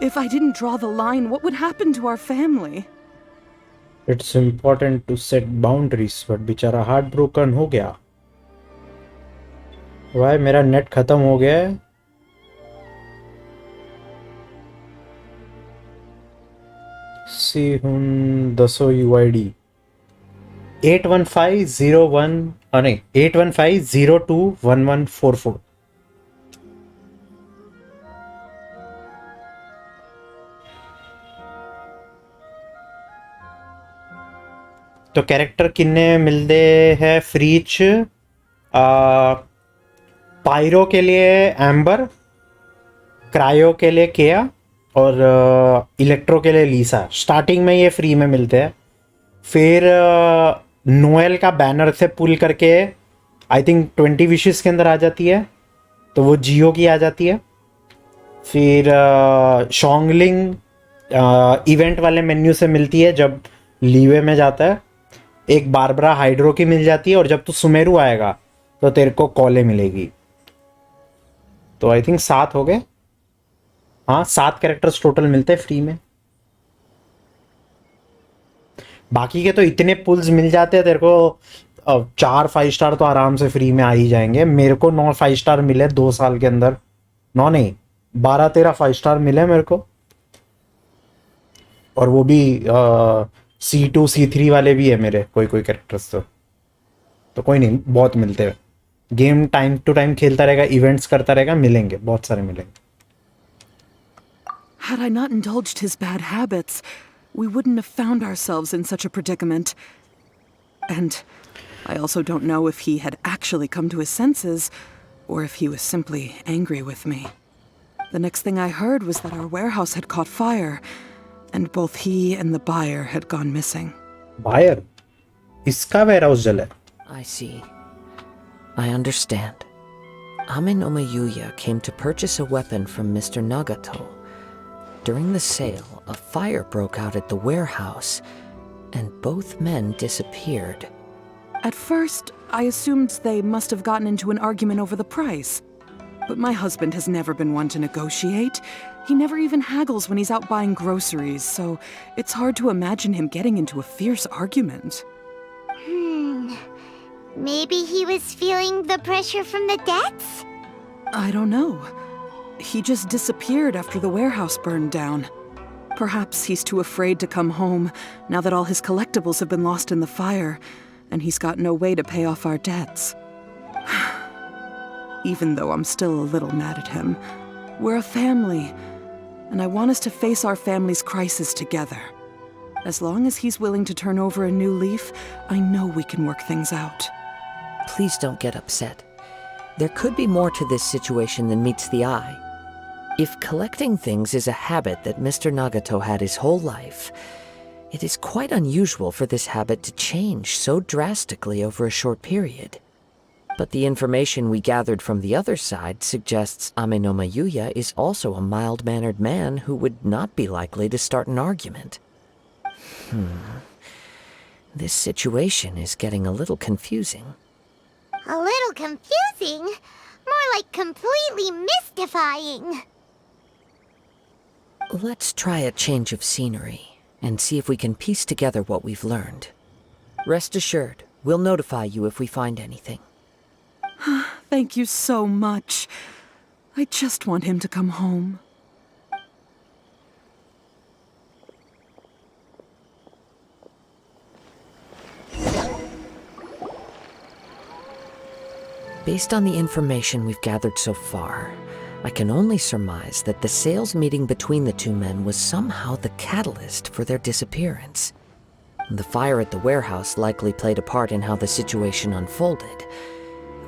If I didn't draw the line, what would happen to our family? It's important to set boundaries, but बेचारा heartbroken हो गया. Why मेरा net खत्म हो गया है? Sihun Daso UID 81501 नहीं 815021144. तो कैरेक्टर किन्ने मिलते हैं फ्री च पायरो के लिए एम्बर, क्रायो के लिए केया और इलेक्ट्रो के लिए लीसा. स्टार्टिंग में ये फ्री में मिलते हैं. फिर नोएल का बैनर से पुल करके आई थिंक 20 विशेस के अंदर आ जाती है, तो वो जियो की आ जाती है. फिर शोंगलिंग इवेंट वाले मेन्यू से मिलती है जब लीवे में जाता है. एक बारबरा हाइड्रो की मिल जाती है, और जब तू सुमेरू आएगा तो तेरे को कॉले मिलेगी. तो आई थिंक 7 हो गए. हाँ 7 कैरेक्टर्स टोटल मिलते हैं फ्री में. बाकी के तो इतने पुल्स मिल जाते हैं तेरे को. 4 5 स्टार तो आराम से फ्री में आ ही जाएंगे. मेरे को 9 5 स्टार मिले 2 साल के अंदर. 9 नहीं 12 13 5 स्टार मिले मेरे को. और वो भी C2 C3 वाले भी है मेरे कोई कोई कैरेक्टर्स. तो कोई नहीं, बहुत मिलते हैं. गेम टाइम टू टाइम खेलता रहेगा, इवेंट्स करता रहेगा, मिलेंगे, बहुत सारे मिलेंगे. Had I not indulged his bad habits, we wouldn't have found ourselves in such a predicament. And I also don't know if he had actually come to his senses, or if he was simply angry with me. The next thing I heard was that our warehouse had caught fire, and both he and the buyer had gone missing. Buyer? इसका warehouse जला है. I see. I understand. Amin Omayuya came to purchase a weapon from Mr. Nagato. During the sale, a fire broke out at the warehouse, and both men disappeared. At first, I assumed they must have gotten into an argument over the price. But my husband has never been one to negotiate. He never even haggles when he's out buying groceries, so it's hard to imagine him getting into a fierce argument. Maybe he was feeling the pressure from the debts? I don't know. He just disappeared after the warehouse burned down. Perhaps he's too afraid to come home now that all his collectibles have been lost in the fire, and he's got no way to pay off our debts. Even though I'm still a little mad at him, we're a family, and I want us to face our family's crisis together. As long as he's willing to turn over a new leaf, I know we can work things out. Please don't get upset. There could be more to this situation than meets the eye. If collecting things is a habit that Mr. Nagato had his whole life, it is quite unusual for this habit to change so drastically over a short period. But the information we gathered from the other side suggests Amenoma Yuya is also a mild-mannered man who would not be likely to start an argument. This situation is getting a little confusing. A little confusing? More like completely mystifying. Let's try a change of scenery and see if we can piece together what we've learned. Rest assured, we'll notify you if we find anything. Thank you so much. I just want him to come home. Based on the information we've gathered so far, I can only surmise that the sales meeting between the two men was somehow the catalyst for their disappearance. The fire at the warehouse likely played a part in how the situation unfolded,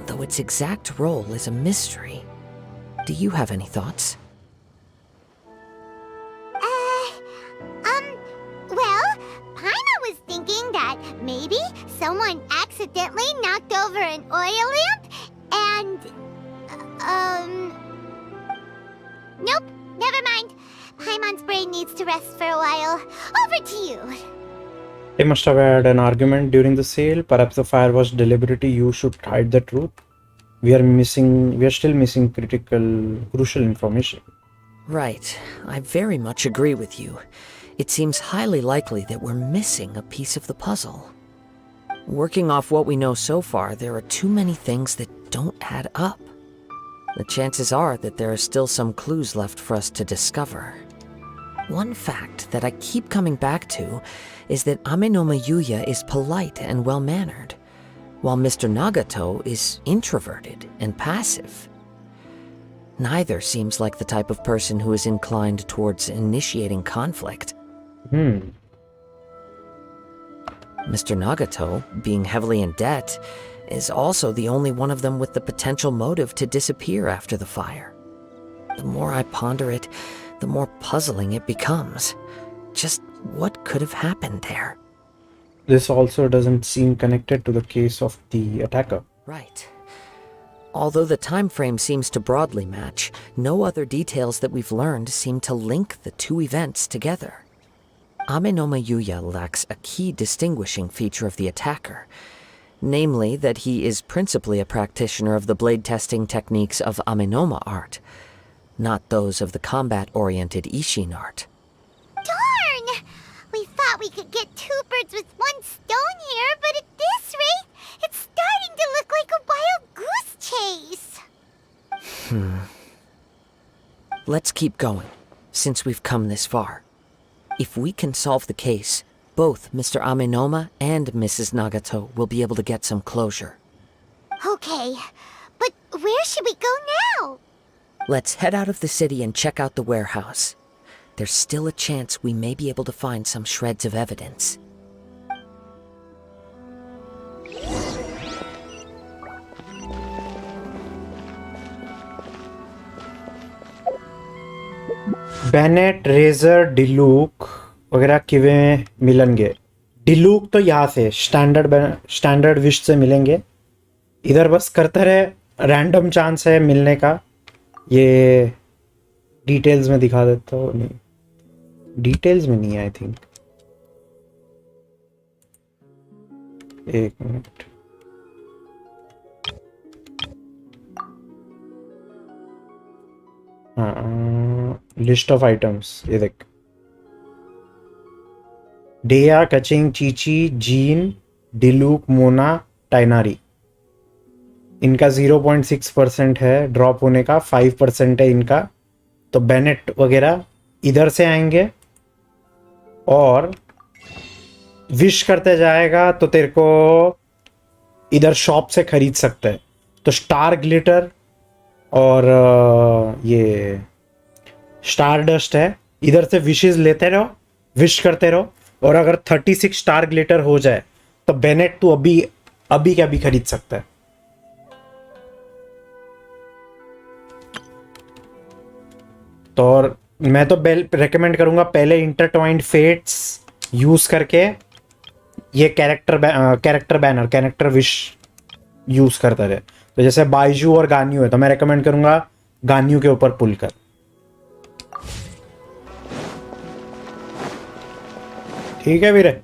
though its exact role is a mystery. Do you have any thoughts? Well, Paimon was thinking that maybe someone accidentally knocked over an oil lamp and, nope, never mind. Paimon's brain needs to rest for a while. Over to you. They must have had an argument during the sale. Perhaps the fire was deliberately used to hide the truth. We are still missing crucial information. Right. I very much agree with you. It seems highly likely that we're missing a piece of the puzzle. Working off what we know so far, there are too many things that don't add up. The chances are that there are still some clues left for us to discover. One fact that I keep coming back to is that Amenoma Yuya is polite and well-mannered, while Mr. Nagato is introverted and passive. Neither seems like the type of person who is inclined towards initiating conflict. Mr. Nagato, being heavily in debt, is also the only one of them with the potential motive to disappear after the fire. The more I ponder it, the more puzzling it becomes. Just what could have happened there? This also doesn't seem connected to the case of the attacker. Right. Although the time frame seems to broadly match, no other details that we've learned seem to link the two events together. Amenoma Yuya lacks a key distinguishing feature of the attacker, namely that he is principally a practitioner of the blade testing techniques of Amenoma art, not those of the combat-oriented Ishin art. Darn! We thought we could get two birds with one stone here, but at this rate, it's starting to look like a wild goose chase. Let's keep going, since we've come this far. If we can solve the case, both Mr. Amenoma and Mrs. Nagato will be able to get some closure. Okay, but where should we go now? Let's head out of the city and check out the warehouse. There's still a chance we may be able to find some shreds of evidence. Bennett, Razor, Diluc वगैरह किवें मिलेंगे. डिलूक तो यहाँ से standard wish से मिलेंगे. इधर बस करते रहे, रैंडम चांस है मिलने का. ये डिटेल्स में दिखा देता हूँ. नहीं, डिटेल्स में नहीं, आई थिंक. एक मिनट. लिस्ट ऑफ आइटम्स ये देख. डेया, कचिंग, चीची, जीन, डिलूक, मोना, टाइनारी. इनका 0.6% है ड्रॉप होने का, 5% है इनका. तो बेनेट वगैरह इधर से आएंगे और विश करते जाएगा तो तेरे को इधर शॉप से खरीद सकते हैं. तो स्टार ग्लिटर और ये स्टार डस्ट है. इधर से विशेस लेते रहो, विश करते रहो, और अगर 36 स्टार ग्लिटर हो जाए तो बेनेट तू अभी के अभी खरीद सकता है. तो और मैं तो रेकमेंड करूंगा पहले इंटरट्वाइंड फेट्स यूज करके ये कैरेक्टर विश यूज करता रहे. तो जैसे बाइजू और गान्यू है तो मैं रेकमेंड करूंगा गान्यू के ऊपर पुल कर. ठीक है वीरे.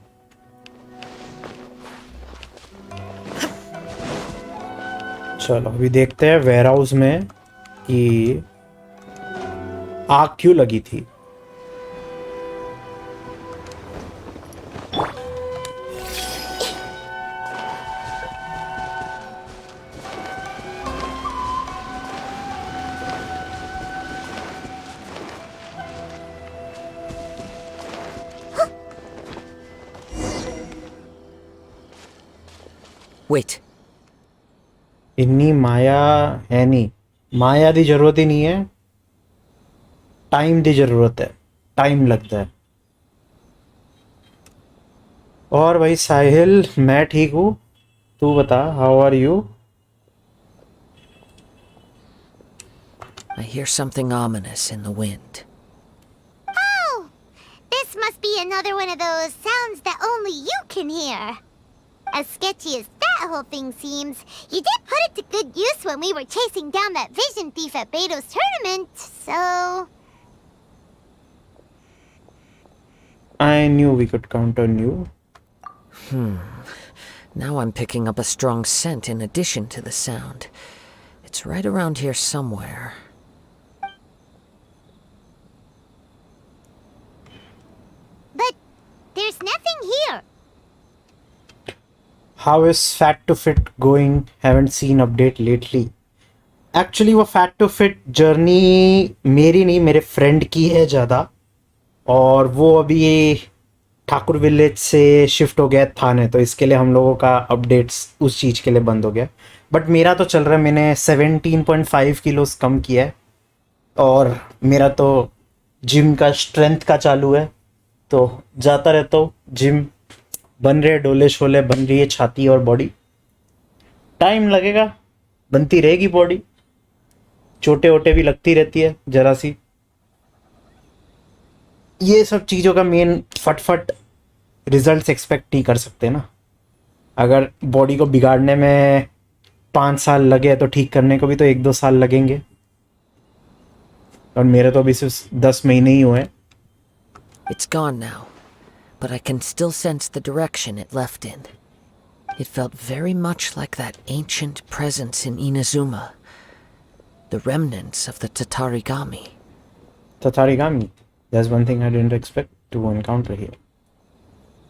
चलो अभी देखते हैं वेयरहाउस में कि आग क्यों लगी थी. Wait. इन्नी माया है नहीं, माया दी जरूरत ही नहीं है, टाइम दी जरूरत है, टाइम लगता है। और भाई साहिल, मैं ठीक हूँ, तू बता, how are you? I hear something ominous in the wind. Oh! This must be another one of those sounds that only you can hear. As sketchy as that whole thing seems, you did put it to good use when we were chasing down that vision thief at Beto's tournament, so... I knew we could count on you. Now I'm picking up a strong scent in addition to the sound. It's right around here somewhere. But there's nothing here. How is Fat to Fit going? Haven't seen update lately. Actually वो Fat to Fit journey मेरी नहीं, मेरे friend की है ज़्यादा, और वो अभी ठाकुर विलेज से शिफ्ट हो गया थाने, तो इसके लिए हम लोगों का अपडेट्स उस चीज़ के लिए बंद हो गया। बट मेरा तो चल रहा है, मैंने 17.5 किलोस कम किया है, और मेरा तो जिम का स्ट्रेंथ का चालू है, तो जाता रहता हूँ जिम। बन रहे डोले शोले, बन रही है छाती और बॉडी। टाइम लगेगा, बनती रहेगी बॉडी, चोटे वोटे भी लगती रहती है जरा सी। ये सब चीज़ों का मेन फटफट रिजल्ट्स एक्सपेक्ट नहीं कर सकते ना। अगर बॉडी को बिगाड़ने में 5 साल लगे तो ठीक करने को भी तो 1-2 साल लगेंगे, और मेरे तो अभी सिर्फ 10 महीने ही हुए हैं। It's gone now, but I can still sense the direction it left in. It felt very much like that ancient presence in Inazuma, the remnants of the Tatarigami. Tatarigami. There's one thing I didn't expect to encounter here.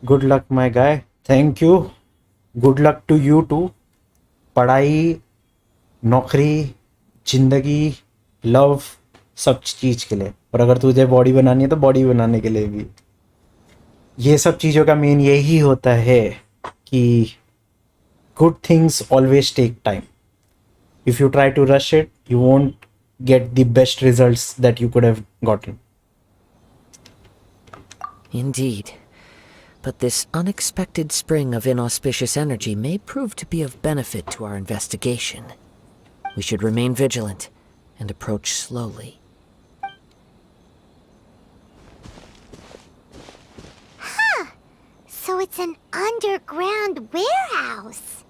Good luck, my guy. Thank you. Good luck to you too. पढ़ाई, नौकरी, जिंदगी, love, सब चीज़ के लिए। और अगर तुझे body बनानी है तो बॉडी बनाने के लिए भी। ये सब चीज़ों का मेन यही होता है कि good things always take time. If you try to rush it you won't get the best results that you could have gotten. Indeed. But this unexpected spring of inauspicious energy may prove to be of benefit to our investigation. We should remain vigilant and approach slowly. So it's an underground warehouse.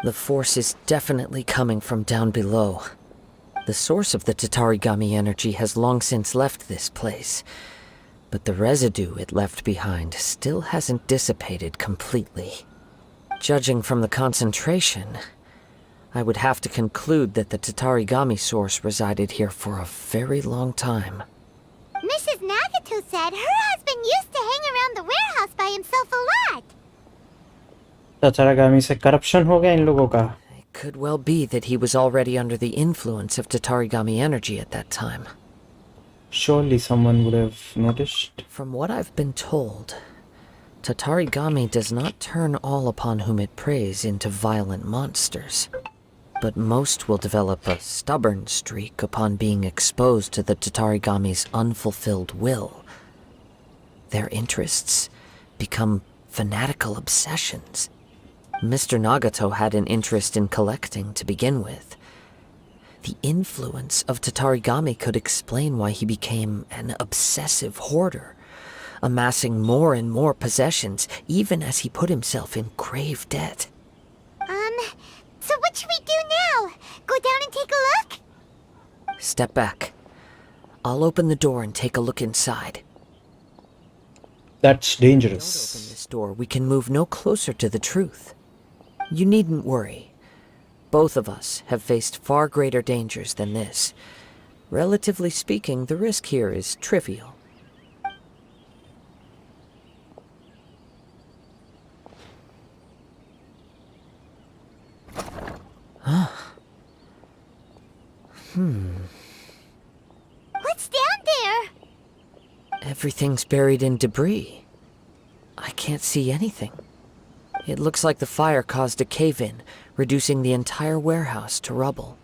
The force is definitely coming from down below. The source of the Tatarigami energy has long since left this place, but the residue it left behind still hasn't dissipated completely. Judging from the concentration, I would have to conclude that the Tatarigami source resided here for a very long time. Mrs. Nagato said her husband used to hang around the warehouse by himself a lot. ततारागामी से corruption हो गया इन लोगों का. It could well be that he was already under the influence of Tatarigami energy at that time. Surely someone would have noticed. From what I've been told, Tatarigami does not turn all upon whom it preys into violent monsters. But most will develop a stubborn streak upon being exposed to the Tatarigami's unfulfilled will. Their interests become fanatical obsessions. Mr. Nagato had an interest in collecting to begin with. The influence of Tatarigami could explain why he became an obsessive hoarder, amassing more and more possessions even as he put himself in grave debt. So what should we do now? Go down and take a look? Step back. I'll open the door and take a look inside. That's dangerous. Open this door, we can move no closer to the truth. You needn't worry. Both of us have faced far greater dangers than this. Relatively speaking, the risk here is trivial. What's down there? Everything's buried in debris. I can't see anything. It looks like the fire caused a cave-in, reducing the entire warehouse to rubble.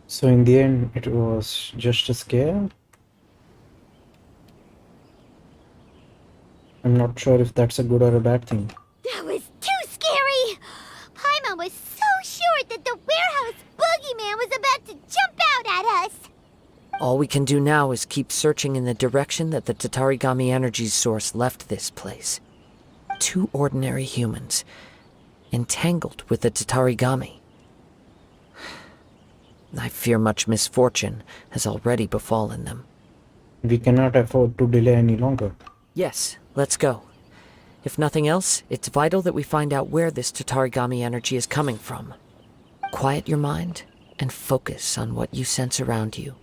So in the end, it was just a scare. I'm not sure if that's a good or a bad thing. That was too scary! Paimon was so sure that the warehouse boogeyman was about to jump out at us! All we can do now is keep searching in the direction that the Tatarigami energy source left this place. 2 ordinary humans, entangled with the Tatarigami. I fear much misfortune has already befallen them. We cannot afford to delay any longer. Yes, let's go. If nothing else, it's vital that we find out where this Tatarigami energy is coming from. Quiet your mind and focus on what you sense around you.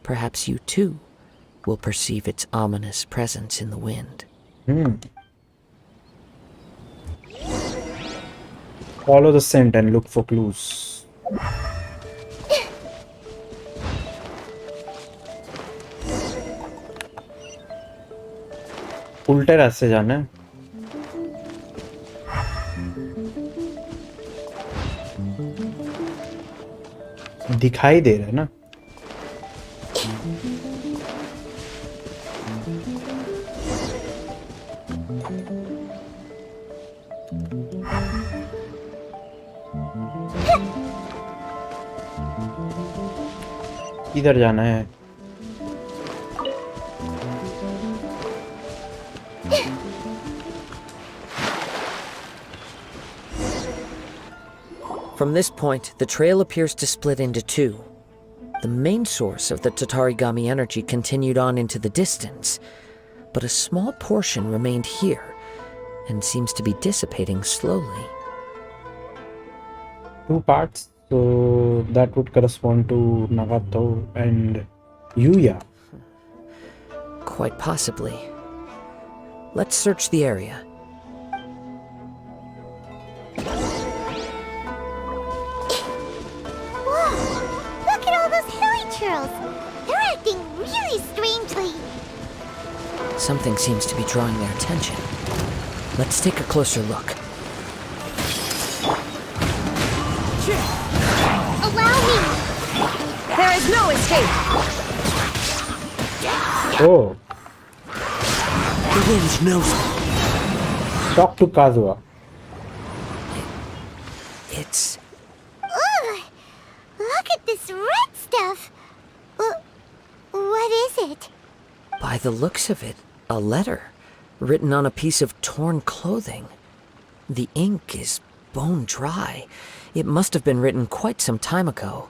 Perhaps you too will perceive its ominous presence in the wind. Follow the scent and look for clues. उल्टे रास्ते जाना है। दिखाई दे रहा है ना। इधर जाना है। From this point, the trail appears to split into 2. The main source of the Tatarigami energy continued on into the distance, but a small portion remained here and seems to be dissipating slowly. 2 parts, so that would correspond to Nagato and Yuya. Quite possibly. Let's search the area. Look at all those hilly churls! They're acting really strangely! Something seems to be drawing their attention. Let's take a closer look. Allow me! There is no escape! Oh, The wind knows me. talk to Kazuha. It's... Ugh! Look at this red stuff! What is it? By the looks of it, a letter, written on a piece of torn clothing. The ink is bone dry. It must have been written quite some time ago.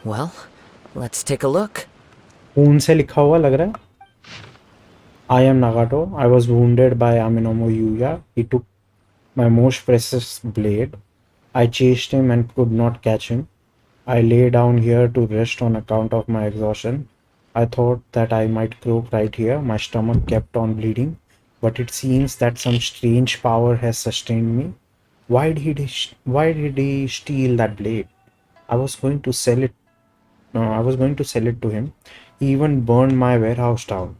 Well, let's take a look. खून से लिखा हुआ लग रहा है। I am Nagato. I was wounded by Aminomo Yuya. He took my most precious blade. I chased him and could not catch him. I lay down here to rest on account of my exhaustion. I thought that I might croak right here. My stomach kept on bleeding, but it seems that some strange power has sustained me. Why did he steal that blade? I was going to sell it. No, I was going to sell it to him. He even burned my warehouse down.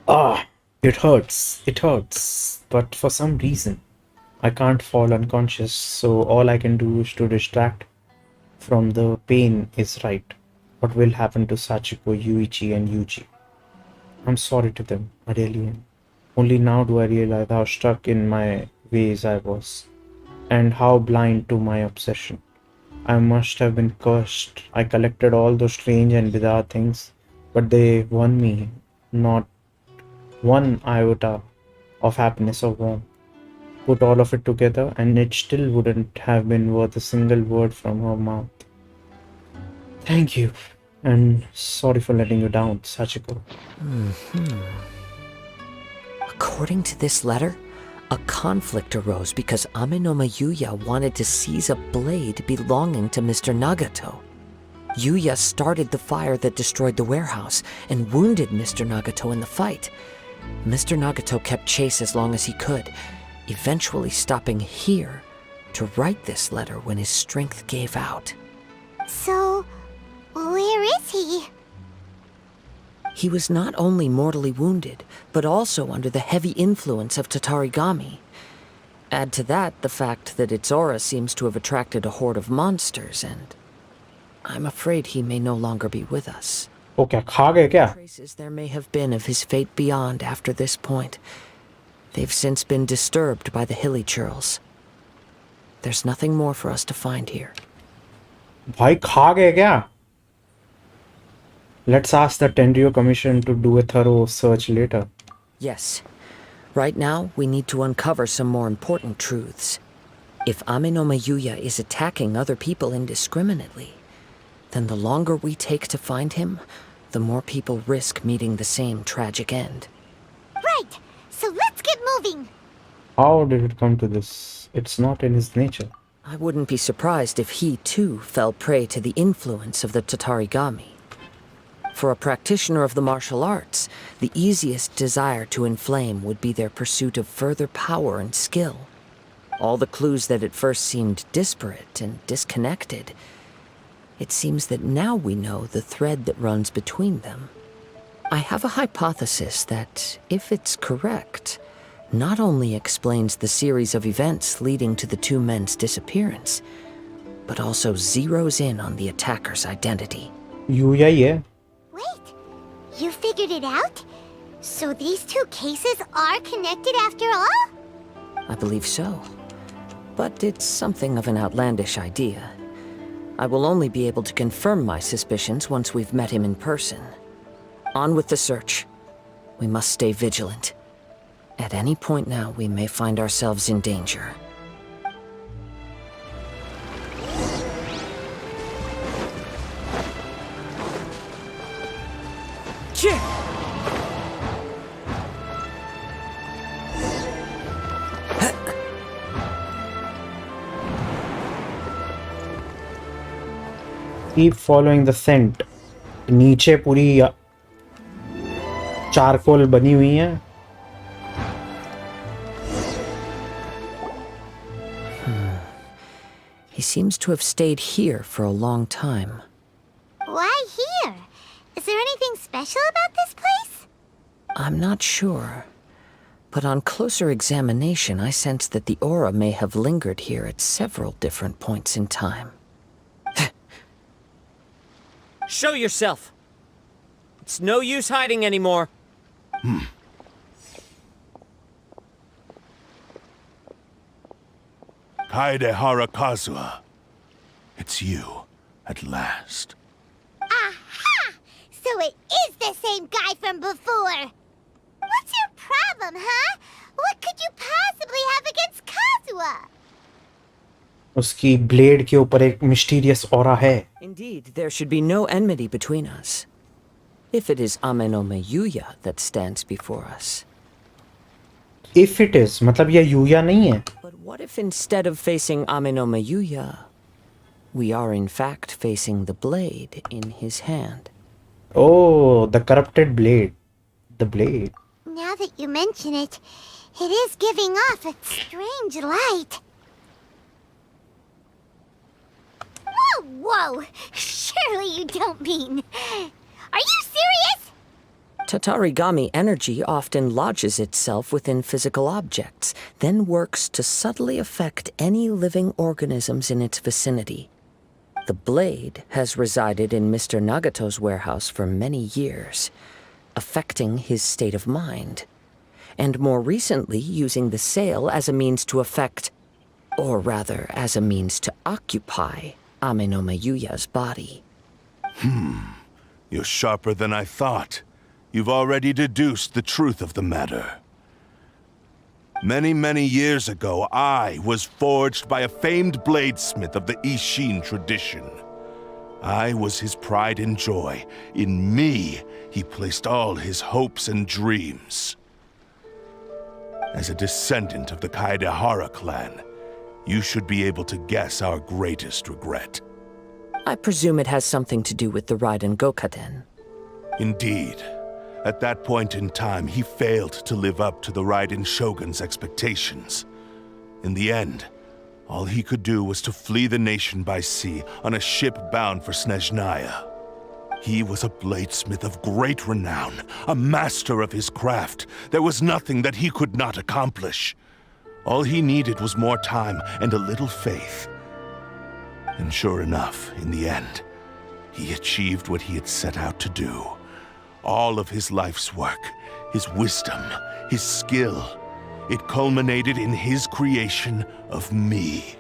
Ah, it hurts. It hurts. But for some reason, I can't fall unconscious. So all I can do is to distract from the pain is right. What will happen to Sachiko, Yuichi, and Yuji? I'm sorry to them. I really am. Only now do I realize how stuck in my ways I was, and how blind to my obsession. I must have been cursed. I collected all those strange and bizarre things, but they won me not one iota of happiness or warmth. Put all of it together, and it still wouldn't have been worth a single word from her mouth. Thank you, and sorry for letting you down, Sachiko. According to this letter, a conflict arose because Aminoma Yuya wanted to seize a blade belonging to Mr. Nagato. Yuya started the fire that destroyed the warehouse and wounded Mr. Nagato in the fight. Mr. Nagato kept chase as long as he could, eventually stopping here to write this letter when his strength gave out. So, where is he? He was not only mortally wounded, but also under the heavy influence of Tatarigami. Add to that the fact that its aura seems to have attracted a horde of monsters, and I'm afraid he may no longer be with us. वो क्या खा गए क्या? Traces there may have been of his fate beyond after this point. They've since been disturbed by the hilly churls. There's nothing more for us to find here. भाई खा गए क्या? Let's ask the Tenryo Commission to do a thorough search later. Yes. Right now, we need to uncover some more important truths. If Ame no Mayuya is attacking other people indiscriminately, then the longer we take to find him, the more people risk meeting the same tragic end. Right, so let's get moving. How did it come to this? It's not in his nature. I wouldn't be surprised if he, too, fell prey to the influence of the Tatarigami. For a practitioner of the martial arts, the easiest desire to inflame would be their pursuit of further power and skill. All the clues that at first seemed disparate and disconnected, it seems that now we know the thread that runs between them. I have a hypothesis that, if it's correct, not only explains the series of events leading to the two men's disappearance, but also zeroes in on the attacker's identity. Yuya ही है. Wait, you figured it out? So these two cases are connected after all? I believe so. But it's something of an outlandish idea. I will only be able to confirm my suspicions once we've met him in person. On with the search. We must stay vigilant. At any point now, we may find ourselves in danger. Keep following the scent. नीचे पूरी charcoal बनी हुई है. He seems to have stayed here for a long time. Why here? Is there anything special about this place? I'm not sure. But on closer examination, I sense that the aura may have lingered here at several different points in time. Show yourself! It's no use hiding anymore. Kaedehara Kazuha. It's you, at last. Aha! So it is the same guy from before! What's your problem, huh? What could you possibly have against Kazuha? उसकी blade के ऊपर एक mysterious aura है. Indeed, there should be no enmity between us. If it is Ame no Mayuya that stands before us. If it is, मतलब ये यूया नहीं है. But what if instead of facing Ame no Mayuya, we are in fact facing the blade in his hand? Oh, the corrupted blade. The blade. Now that you mention it, it is giving off a strange light. Whoa, whoa! Surely you don't mean... Are you serious? Tatarigami energy often lodges itself within physical objects, then works to subtly affect any living organisms in its vicinity. The blade has resided in Mr. Nagato's warehouse for many years, affecting his state of mind, and more recently using the sale as a means to affect, or rather as a means to occupy, Ame no Mayuya's body. You're sharper than I thought. You've already deduced the truth of the matter. Many, many years ago, I was forged by a famed bladesmith of the Ishin tradition. I was his pride and joy. In me, he placed all his hopes and dreams. As a descendant of the Kaedehara clan, you should be able to guess our greatest regret. I presume it has something to do with the Raiden Gokaden. Indeed. At that point in time, he failed to live up to the Raiden Shogun's expectations. In the end, all he could do was to flee the nation by sea on a ship bound for Snezhnaya. He was a bladesmith of great renown, a master of his craft. There was nothing that he could not accomplish. All he needed was more time and a little faith. And sure enough, in the end, he achieved what he had set out to do. All of his life's work, his wisdom, his skill, it culminated in his creation of me.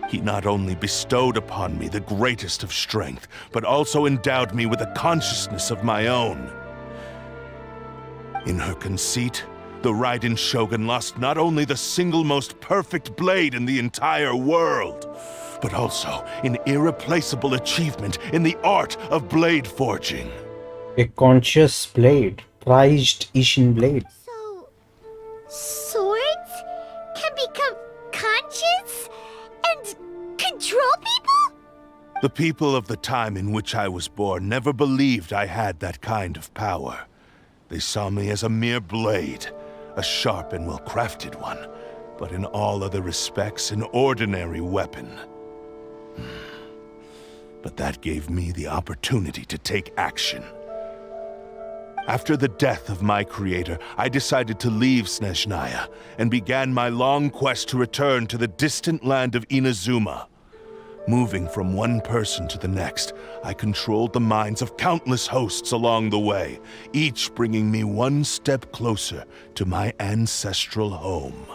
He not only bestowed upon me the greatest of strength, but also endowed me with a consciousness of my own. In her conceit, the Raiden Shogun lost not only the single most perfect blade in the entire world, but also an irreplaceable achievement in the art of blade forging. A conscious blade, prized Ishin blade. So, swords can become conscious and control people? The people of the time in which I was born never believed I had that kind of power. They saw me as a mere blade, a sharp and well-crafted one, but in all other respects an ordinary weapon. But that gave me the opportunity to take action. After the death of my creator, I decided to leave Snezhnaya and began my long quest to return to the distant land of Inazuma. Moving from one person to the next, I controlled the minds of countless hosts along the way, each bringing me one step closer to my ancestral home.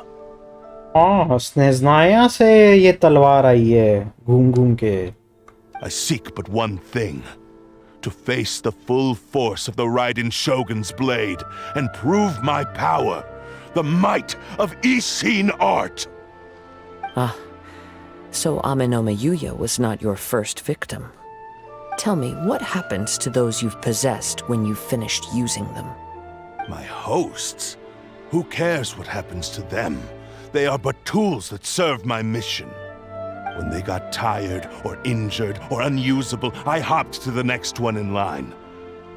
हाँ, स्नेज़नाया से ये तलवार आई है घूम घूम के. I seek but one thing: to face the full force of the Raiden Shogun's blade and prove my power, the might of Ishin art. Ah, so Amenoma Yuya was not your first victim. Tell me, what happens to those you've possessed when you've finished using them? My hosts? Who cares what happens to them? They are but tools that serve my mission. When they got tired or injured or unusable, I hopped to the next one in line.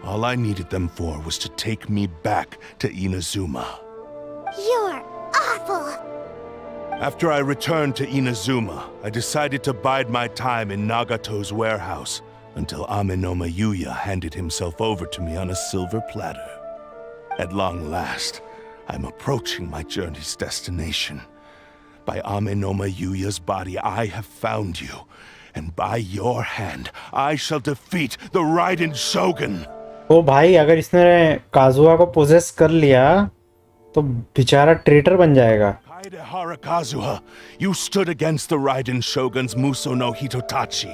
All I needed them for was to take me back to Inazuma. You're awful! After I returned to Inazuma, I decided to bide my time in Nagato's warehouse until Amenoma Yuya handed himself over to me on a silver platter. At long last, I'm approaching my journey's destination. By Amenoma Yuya's body, I have found you, and by your hand, I shall defeat the Raiden Shogun. ओ भाई, अगर इसने काजुआ को poses कर लिया तो बेचारा traitor बन जाएगा. Kaidehara Kazuha, you stood against the Raiden Shogun's Muso no Hitotachi.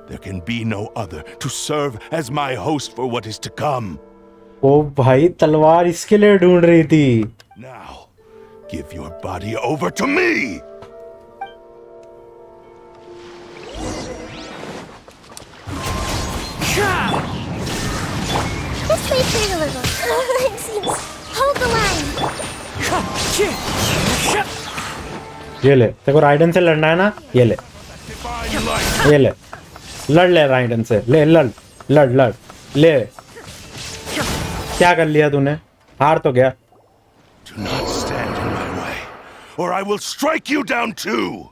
There can be no other to serve as my host for what is to come. ओ भाई, तलवार इसके लिए ढूंढ रही थी. Now, give your body over to me! Just wait for it a little. It seems. Hold the line. ये ले, तेरे को राइडन से लड़ना है ना? ये ले, ये ले, लड़ ले राइडन से. ले लड़ लड़ लड़ ले. क्या कर लिया तूने? हार तो गया. Do not stand in my way, or I will strike you down too!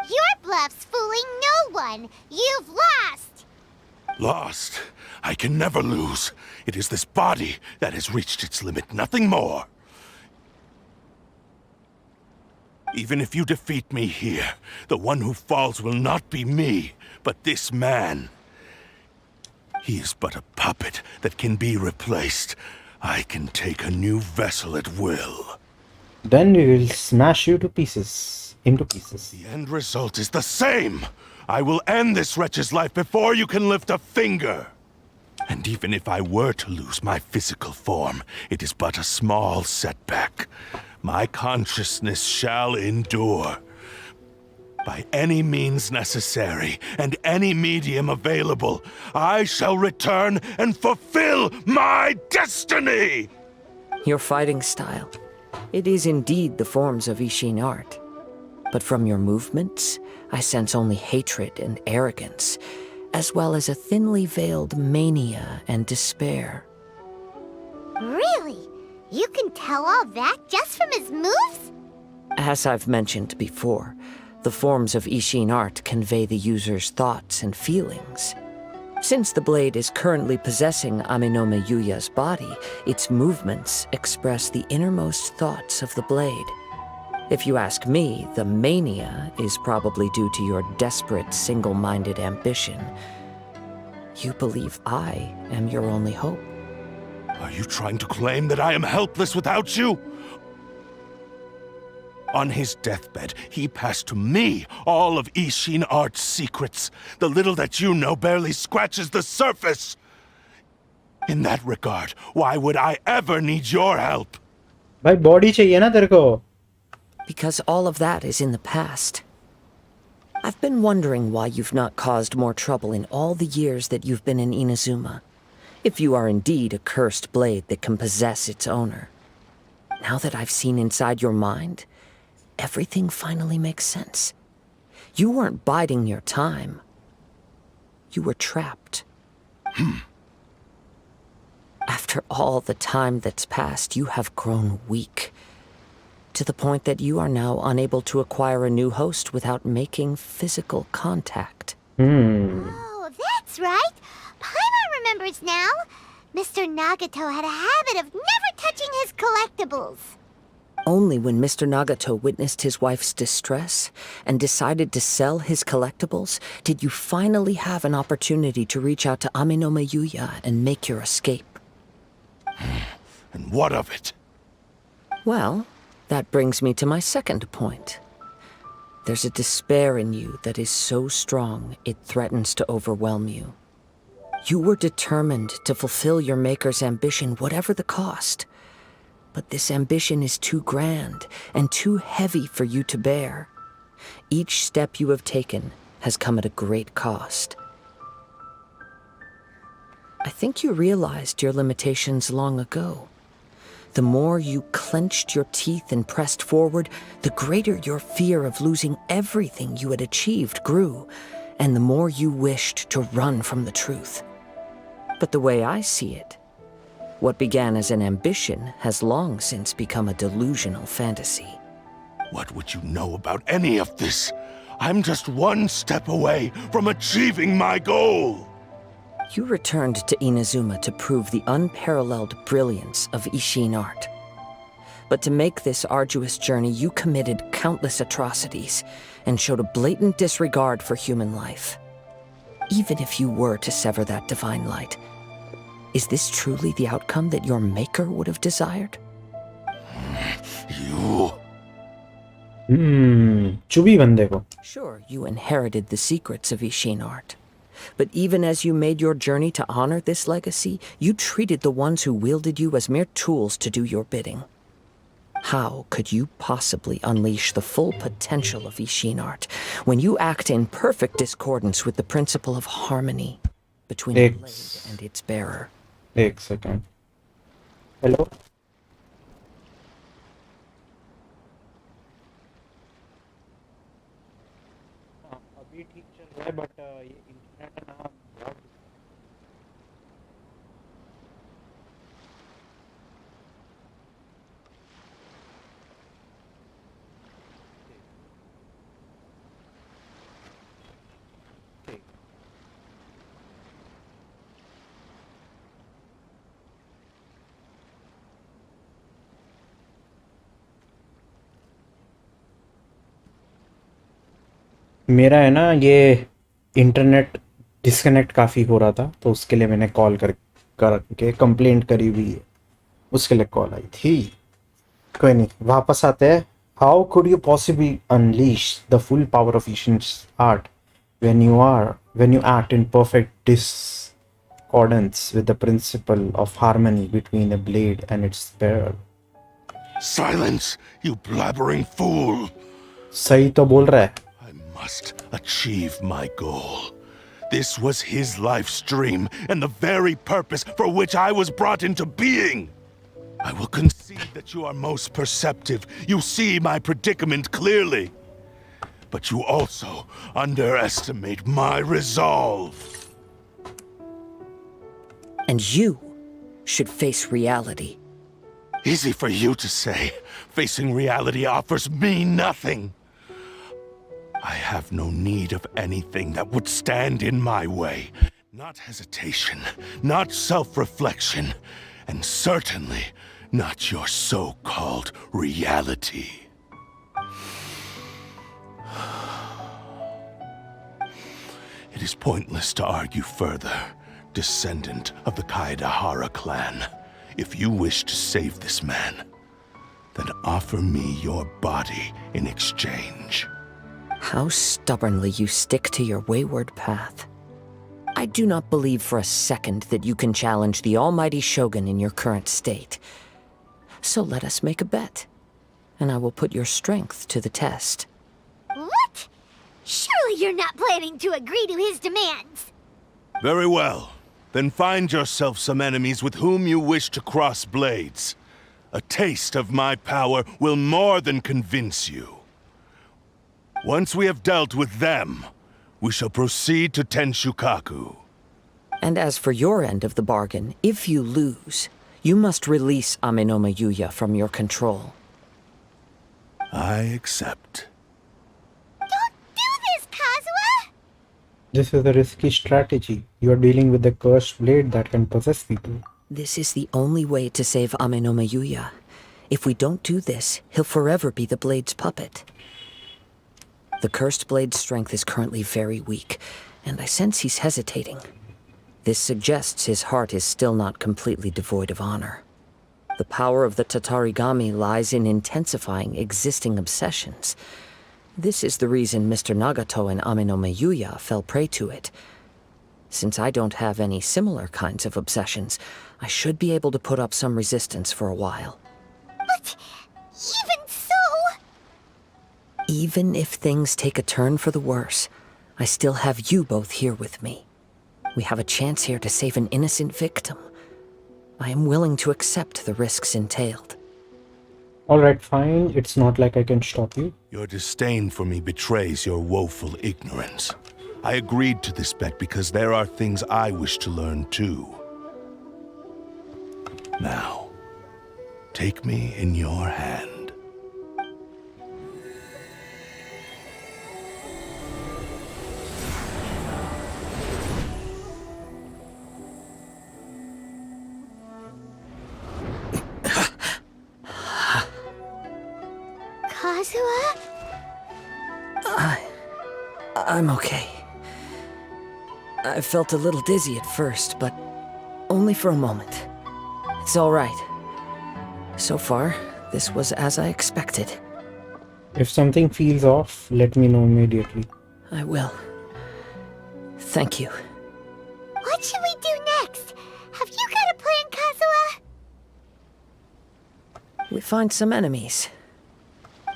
Your bluff's fooling no one. You've lost. Lost? I can never lose. It is this body that has reached its limit, nothing more. Even if you defeat me here, the one who falls will not be me, but this man. He is but a puppet that can be replaced. I can take a new vessel at will. Then we will smash you to pieces. Into pieces. The end result is the same! I will end this wretch's life before you can lift a finger! And even if I were to lose my physical form, it is but a small setback. My consciousness shall endure. By any means necessary, and any medium available, I shall return and fulfill my destiny! Your fighting style. It is indeed the forms of Ishin art. But from your movements, I sense only hatred and arrogance, as well as a thinly veiled mania and despair. Really? You can tell all that just from his moves? As I've mentioned before, the forms of Ishin art convey the user's thoughts and feelings. Since the blade is currently possessing Aminome Yuya's body, its movements express the innermost thoughts of the blade. If you ask me, the mania is probably due to your desperate, single-minded ambition. You believe I am your only hope. Are you trying to claim that I am helpless without you? On his deathbed, he passed to me all of Ishin Art's secrets. The little that you know barely scratches the surface. In that regard, why would I ever need your help? भाई body चाहिए ना तेरे को. Because all of that is in the past. I've been wondering why you've not caused more trouble in all the years that you've been in Inazuma. If you are indeed a cursed blade that can possess its owner. Now that I've seen inside your mind, everything finally makes sense. You weren't biding your time. You were trapped. After all the time that's passed, you have grown weak. To the point that you are now unable to acquire a new host without making physical contact. Oh, that's right. Paimon remembers now. Mr. Nagato had a habit of never touching his collectibles. Only when Mr. Nagato witnessed his wife's distress and decided to sell his collectibles did you finally have an opportunity to reach out to Aminome Yuya and make your escape. And what of it? Well, that brings me to my second point. There's a despair in you that is so strong it threatens to overwhelm you. You were determined to fulfill your maker's ambition whatever the cost. But this ambition is too grand and too heavy for you to bear. Each step you have taken has come at a great cost. I think you realized your limitations long ago. The more you clenched your teeth and pressed forward, the greater your fear of losing everything you had achieved grew, and the more you wished to run from the truth. But the way I see it, what began as an ambition has long since become a delusional fantasy. What would you know about any of this? I'm just one step away from achieving my goal. You returned to Inazuma to prove the unparalleled brilliance of Ishin art. But to make this arduous journey, you committed countless atrocities and showed a blatant disregard for human life. Even if you were to sever that divine light, is this truly the outcome that your maker would have desired? You... चुभी बंदे को. Sure, you inherited the secrets of Ishin art. But even as you made your journey to honor this legacy, you treated the ones who wielded you as mere tools to do your bidding. How could you possibly unleash the full potential of Ishin art when you act in perfect discordance with the principle of harmony between the blade and its bearer? एक second. Hello. अभी ठीक चल रहा है but ये internet ना बहुत मेरा है ना ये इंटरनेट डिस्कनेक्ट काफ़ी हो रहा था तो उसके लिए मैंने कॉल करके कंप्लेंट करी हुई है. उसके लिए कॉल आई थी. कोई नहीं, वापस आते हैं. How could you possibly unleash the full power of Ishin's art when you act in perfect discordance with the principle of harmony between a blade and its bearer? Silence, you blabbering fool! सही तो बोल रहा है. I must achieve my goal. This was his life's dream, and the very purpose for which I was brought into being. I will concede that you are most perceptive. You see my predicament clearly. But you also underestimate my resolve. And you should face reality. Easy for you to say. Facing reality offers me nothing. I have no need of anything that would stand in my way. Not hesitation, not self-reflection, and certainly not your so-called reality. It is pointless to argue further, descendant of the Kaedahara clan. If you wish to save this man, then offer me your body in exchange. How stubbornly you stick to your wayward path. I do not believe for a second that you can challenge the almighty Shogun in your current state. So let us make a bet, and I will put your strength to the test. What? Surely you're not planning to agree to his demands. Very well. Then find yourself some enemies with whom you wish to cross blades. A taste of my power will more than convince you. Once we have dealt with them, we shall proceed to Tenshukaku. And as for your end of the bargain, if you lose, you must release Amenoma Yuya from your control. I accept. Don't do this, Kazuha! This is a risky strategy. You are dealing with a cursed blade that can possess people. This is the only way to save Amenoma Yuya. If we don't do this, he'll forever be the blade's puppet. The cursed blade's strength is currently very weak, and I sense he's hesitating. This suggests his heart is still not completely devoid of honor. The power of the Tatarigami lies in intensifying existing obsessions. This is the reason Mr. Nagato and Amenoma Yuya fell prey to it. Since I don't have any similar kinds of obsessions, I should be able to put up some resistance for a while. But even so... Even if things take a turn for the worse, I still have you both here with me. We have a chance here to save an innocent victim. I am willing to accept the risks entailed. Alright, fine. It's not like I can stop you. Your disdain for me betrays your woeful ignorance. I agreed to this bet because there are things I wish to learn too. Now, take me in your hand. Kazuha? I'm okay. I felt a little dizzy at first, but only for a moment. It's all right. So far, this was as I expected. If something feels off, let me know immediately. I will. Thank you. What should we do next? Have you got a plan, Kazuha? We find some enemies.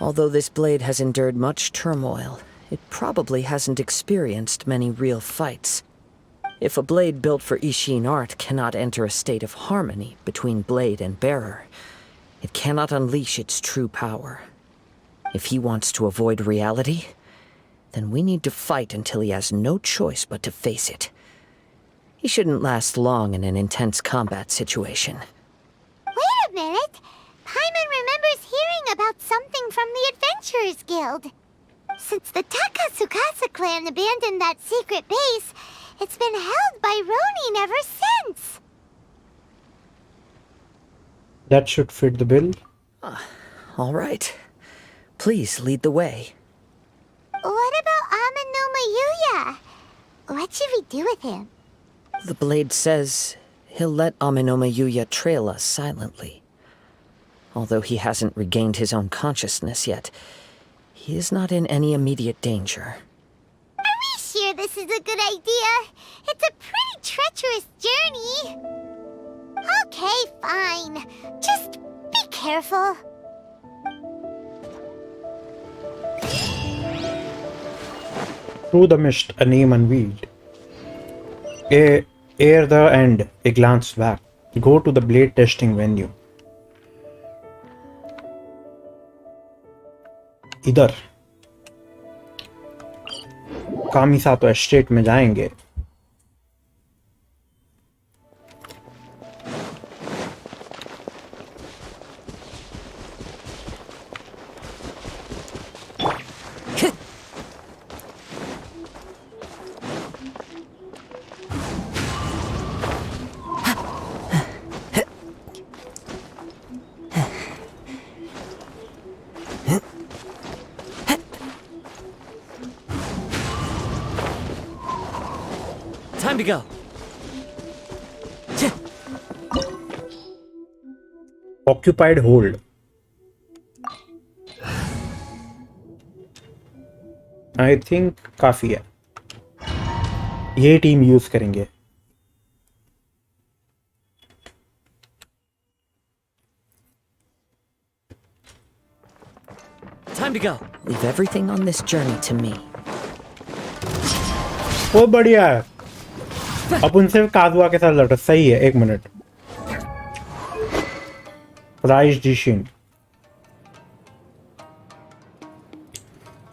Although this blade has endured much turmoil, it probably hasn't experienced many real fights. If a blade built for Ishin art cannot enter a state of harmony between blade and bearer, it cannot unleash its true power. If he wants to avoid reality, then we need to fight until he has no choice but to face it. He shouldn't last long in an intense combat situation. Wait a minute! Paimon remembers hearing about something from the Adventurers Guild. Since the Takasukasa clan abandoned that secret base, it's been held by Ronin ever since. That should fit the bill. All right. Please lead the way. What about Amenoma Yuya? What should we do with him? The blade says he'll let Amenoma Yuya trail us silently. Although he hasn't regained his own consciousness yet, he is not in any immediate danger. Are we sure this is a good idea? It's a pretty treacherous journey. Okay, fine. Just be careful. Through the mist, a name unveiled. Ere the end, a glance back. Go to the blade testing venue. इधर कामिसातो estate में जाएंगे. Time to go. Occupied hold. I think काफी है. ये team use करेंगे. Time to go. Leave everything on this journey to me. बहुत बढ़िया है. अब उनसे काजुआ के साथ लड़. सही है. 1 minute. Price Jishin.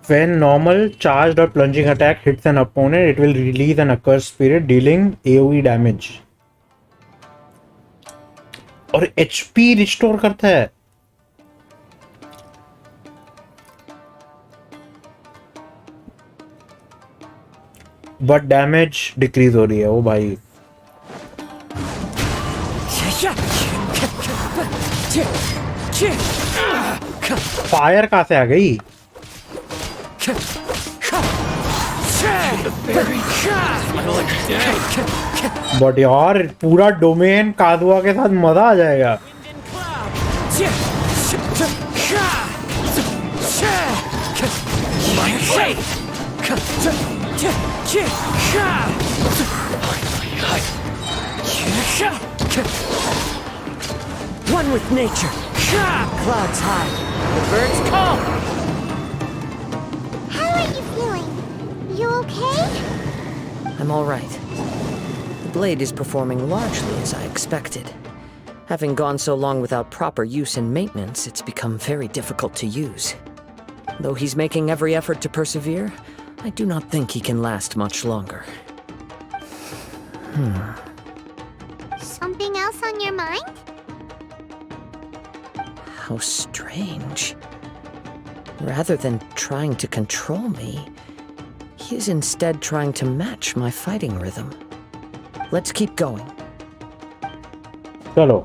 When normal charged or plunging attack hits an opponent, it will release an accursed spirit dealing AoE damage. और HP रिस्टोर करता है. बट डैमेज डिक्रीज हो रही है. ओ भाई फायर कहां से आ गई? बट यार पूरा डोमेन कादुआ के साथ मजा आ जाएगा. One with nature. Clouds high. The birds call. How are you feeling? You okay? I'm all right. The blade is performing largely as I expected. Having gone so long without proper use and maintenance, it's become very difficult to use. Though he's making every effort to persevere, I do not think he can last much longer. Something else on your mind? How strange. Rather than trying to control me, he is instead trying to match my fighting rhythm. Let's keep going. चलो.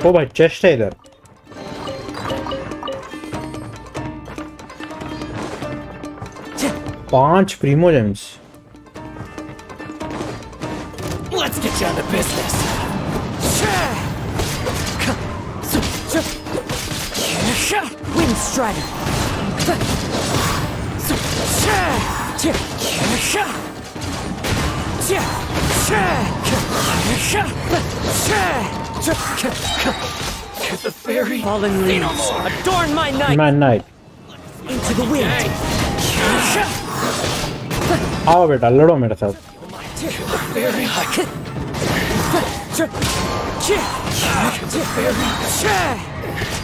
ओ भाई chest है इधर. पांच प्रीमोजेम्स. Let's get down to business. Wind Strider. The fairy. Fallen leaves. Adorn my night. Man night. Into the wind. आओ बेटा लड़ो मेरे साथ.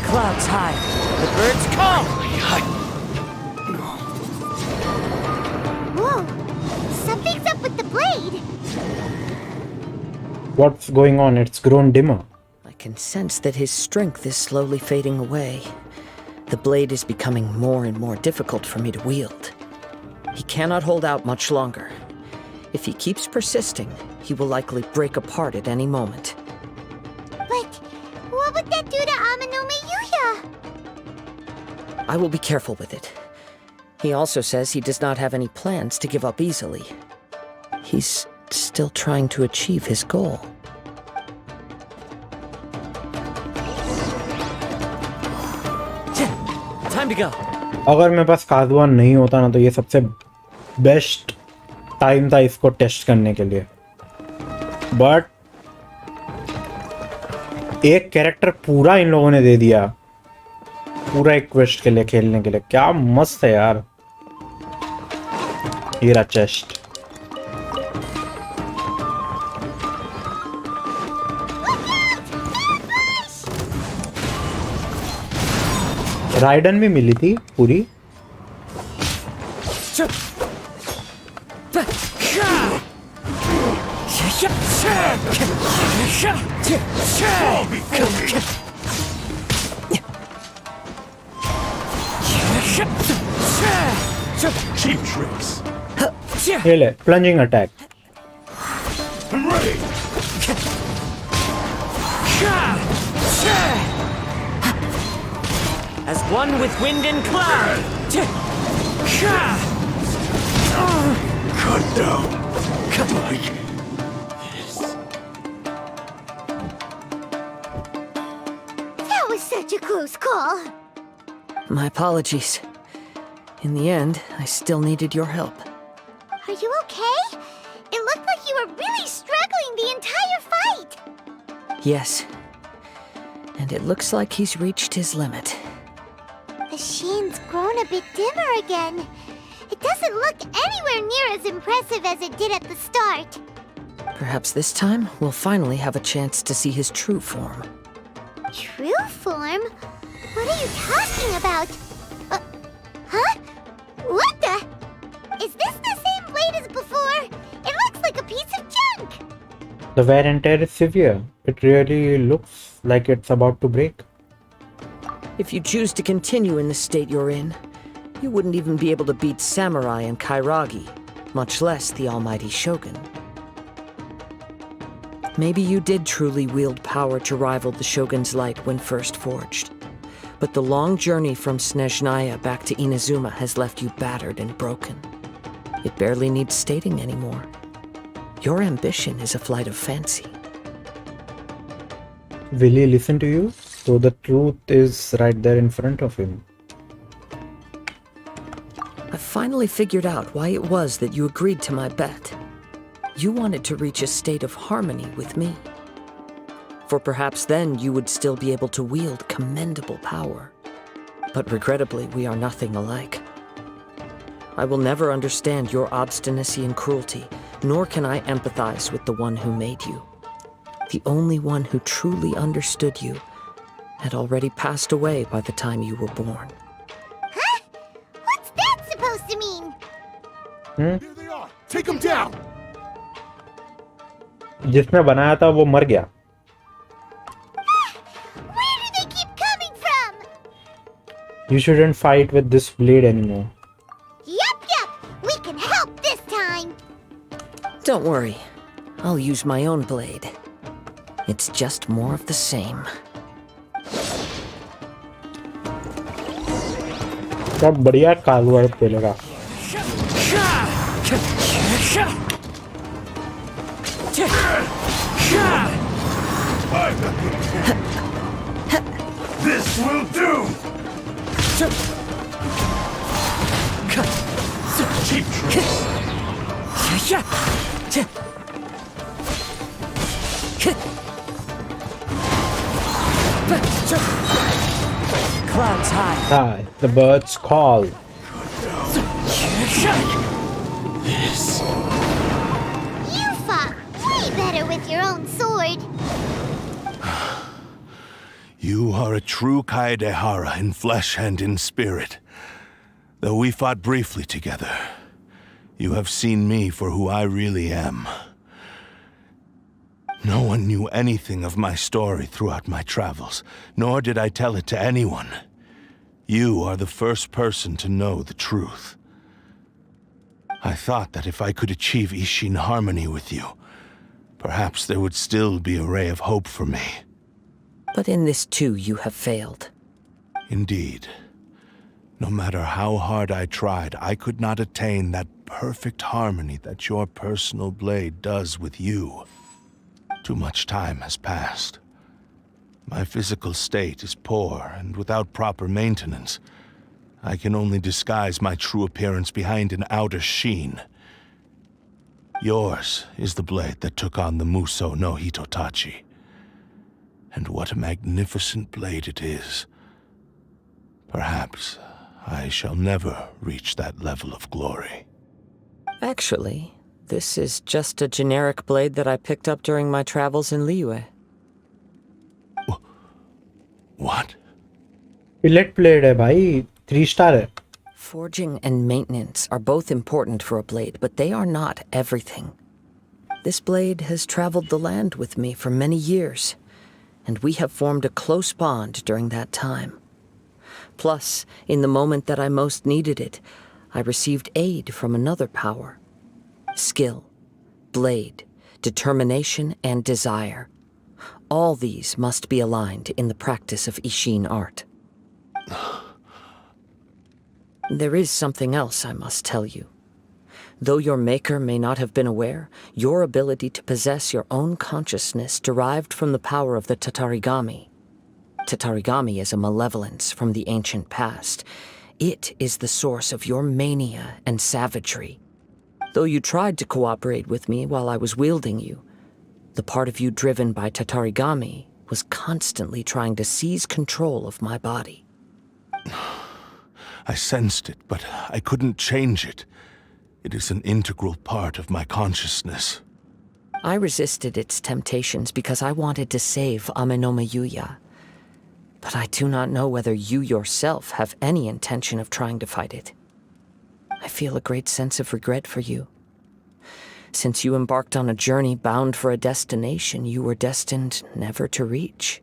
Clouds high. The birds call. Whoa! Something's up with the blade! What's going on? It's grown dimmer. I can sense that his strength is slowly fading away. The blade is becoming more and more difficult for me to wield. He cannot hold out much longer. If he keeps persisting, he will likely break apart at any moment. But what would that do to Amanome Yuya? I will be careful with it. He also says he does not have any plans to give up easily. He's still trying to achieve his goal. Time to go. अगर मेरे पास काजुआ नहीं होता ना तो ये सबसे best time था इसको टेस्ट करने के लिए. बट एक कैरेक्टर पूरा इन लोगों ने दे दिया पूरा एक क्वेस्ट के लिए खेलने के लिए. क्या मस्त है यार. ये रहा चेस्ट. राइडन भी मिली थी पूरी. Cheap tricks. ये ले plunging attack. I'm ready. As one with wind and cloud. Cut down. Like this. That was such a close call. My apologies. In the end, I still needed your help. Are you okay? It looked like you were really struggling the entire fight. Yes. And it looks like he's reached his limit. The sheen's grown a bit dimmer again. It doesn't look anywhere near as impressive as it did at the start. Perhaps this time, we'll finally have a chance to see his true form. True form? What are you talking about? Huh? What the? Is this the same blade as before? It looks like a piece of junk! The wear and tear is severe. It really looks like it's about to break. If you choose to continue in the state you're in, you wouldn't even be able to beat Samurai and Kairagi, much less the almighty Shogun. Maybe you did truly wield power to rival the Shogun's light when first forged. But the long journey from Snezhnaya back to Inazuma has left you battered and broken. It barely needs stating anymore. Your ambition is a flight of fancy. Will he listen to you? So the truth is right there in front of him. I finally figured out why it was that you agreed to my bet. You wanted to reach a state of harmony with me. For perhaps then you would still be able to wield commendable power. But regrettably, we are nothing alike. I will never understand your obstinacy and cruelty, nor can I empathize with the one who made you. The only one who truly understood you had already passed away by the time you were born. Huh? What's that supposed to mean? Here they are. Take them down. जिसने बनाया था वो मर गया. Where do they keep coming from? You shouldn't fight with this blade anymore. Yup. We can help this time. Don't worry. I'll use my own blade. It's just more of the same. सब बढ़िया कालवा पेलेगा. This will do. Cheap Clouds high. Hi, the birds call. This. You fought way better with your own sword. You are a true Kaedehara in flesh and in spirit. Though we fought briefly together, you have seen me for who I really am. No one knew anything of my story throughout my travels, nor did I tell it to anyone. You are the first person to know the truth. I thought that if I could achieve Ishin harmony with you, perhaps there would still be a ray of hope for me. But in this too, you have failed. Indeed. No matter how hard I tried, I could not attain that perfect harmony that your personal blade does with you. Too much time has passed. My physical state is poor, and without proper maintenance, I can only disguise my true appearance behind an outer sheen. Yours is the blade that took on the Muso no Hitotachi. And what a magnificent blade it is. Perhaps I shall never reach that level of glory. Actually, this is just a generic blade that I picked up during my travels in Liyue. What? Pillet blade है भाई. 3 star है. Forging and maintenance are both important for a blade, but they are not everything. This blade has traveled the land with me for many years, and we have formed a close bond during that time. Plus, in the moment that I most needed it, I received aid from another power. Skill, blade, determination, and desire. All these must be aligned in the practice of Ishin art. There is something else I must tell you. Though your maker may not have been aware, your ability to possess your own consciousness derived from the power of the Tatarigami. Tatarigami is a malevolence from the ancient past. It is the source of your mania and savagery. Though you tried to cooperate with me while I was wielding you, the part of you driven by Tatarigami was constantly trying to seize control of my body. I sensed it, but I couldn't change it. It is an integral part of my consciousness. I resisted its temptations because I wanted to save Amenoma Yuya. But I do not know whether you yourself have any intention of trying to fight it. I feel a great sense of regret for you. Since you embarked on a journey bound for a destination you were destined never to reach.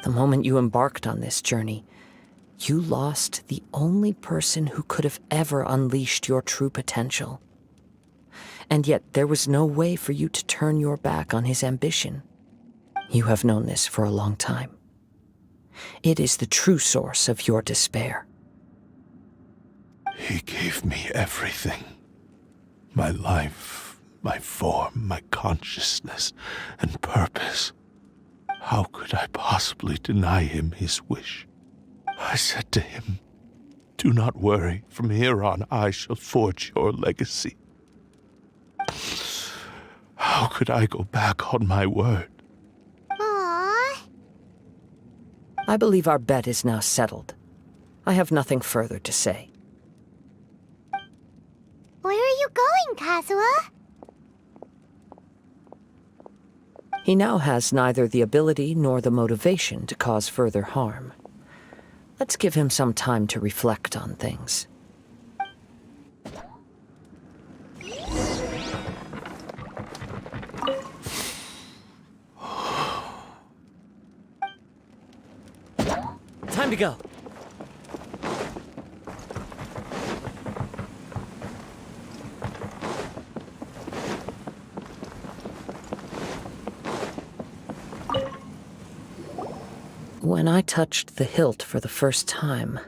The moment you embarked on this journey, you lost the only person who could have ever unleashed your true potential. And yet there was no way for you to turn your back on his ambition. You have known this for a long time. It is the true source of your despair. He gave me everything. My life, my form, my consciousness, and purpose. How could I possibly deny him his wish? I said to him, "Do not worry, from here on I shall forge your legacy." How could I go back on my word? Aww. I believe our bet is now settled. I have nothing further to say. Where are you going, Kazuha? He now has neither the ability nor the motivation to cause further harm. Let's give him some time to reflect on things. Time to go. When I touched the hilt for the first time,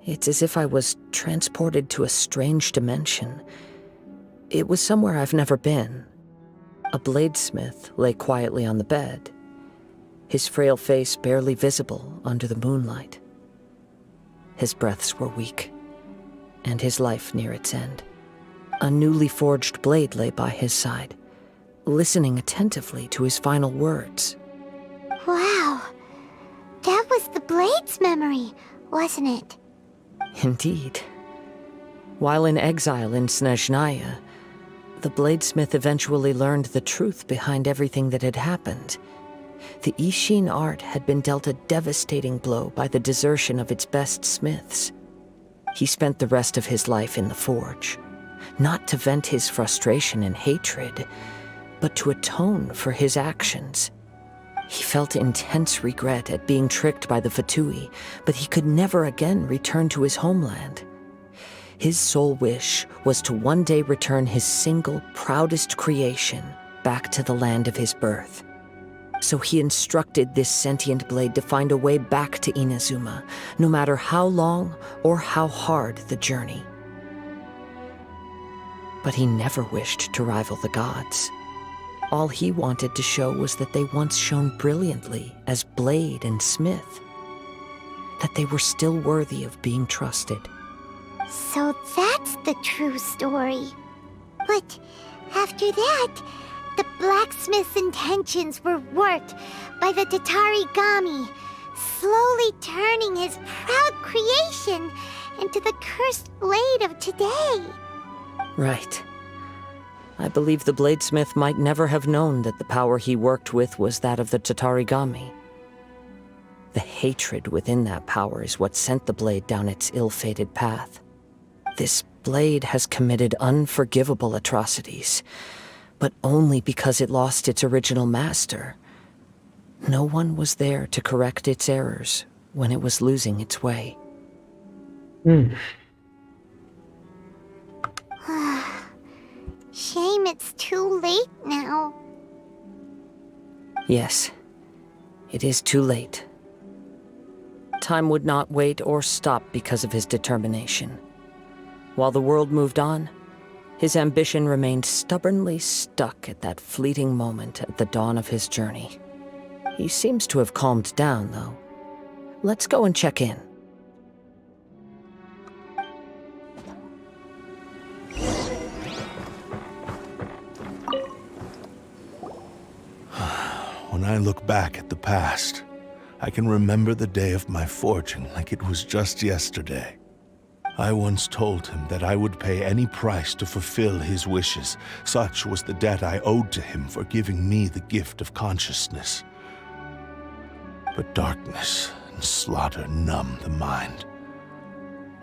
it's as if I was transported to a strange dimension. It was somewhere I've never been. A bladesmith lay quietly on the bed, his frail face barely visible under the moonlight. His breaths were weak, and his life near its end. A newly forged blade lay by his side, listening attentively to his final words. Wow. That was the Blade's memory, wasn't it? Indeed. While in exile in Snezhnaya, the bladesmith eventually learned the truth behind everything that had happened. The Ishin art had been dealt a devastating blow by the desertion of its best smiths. He spent the rest of his life in the forge, not to vent his frustration and hatred, but to atone for his actions. He felt intense regret at being tricked by the Fatui, but he could never again return to his homeland. His sole wish was to one day return his single, proudest creation back to the land of his birth. So he instructed this sentient blade to find a way back to Inazuma, no matter how long or how hard the journey. But he never wished to rival the gods. All he wanted to show was that they once shone brilliantly as blade and smith, that they were still worthy of being trusted. So that's the true story. But after that, the blacksmith's intentions were worked by the Tatarigami, slowly turning his proud creation into the cursed blade of today. Right. I believe the bladesmith might never have known that the power he worked with was that of the Tatarigami. The hatred within that power is what sent the blade down its ill-fated path. This blade has committed unforgivable atrocities, but only because it lost its original master. No one was there to correct its errors when it was losing its way. Shame it's too late now. Yes, it is too late. Time would not wait or stop because of his determination. While the world moved on, his ambition remained stubbornly stuck at that fleeting moment at the dawn of his journey. He seems to have calmed down, though. Let's go and check in. When I look back at the past, I can remember the day of my forging like it was just yesterday. I once told him that I would pay any price to fulfill his wishes. Such was the debt I owed to him for giving me the gift of consciousness. But darkness and slaughter numb the mind.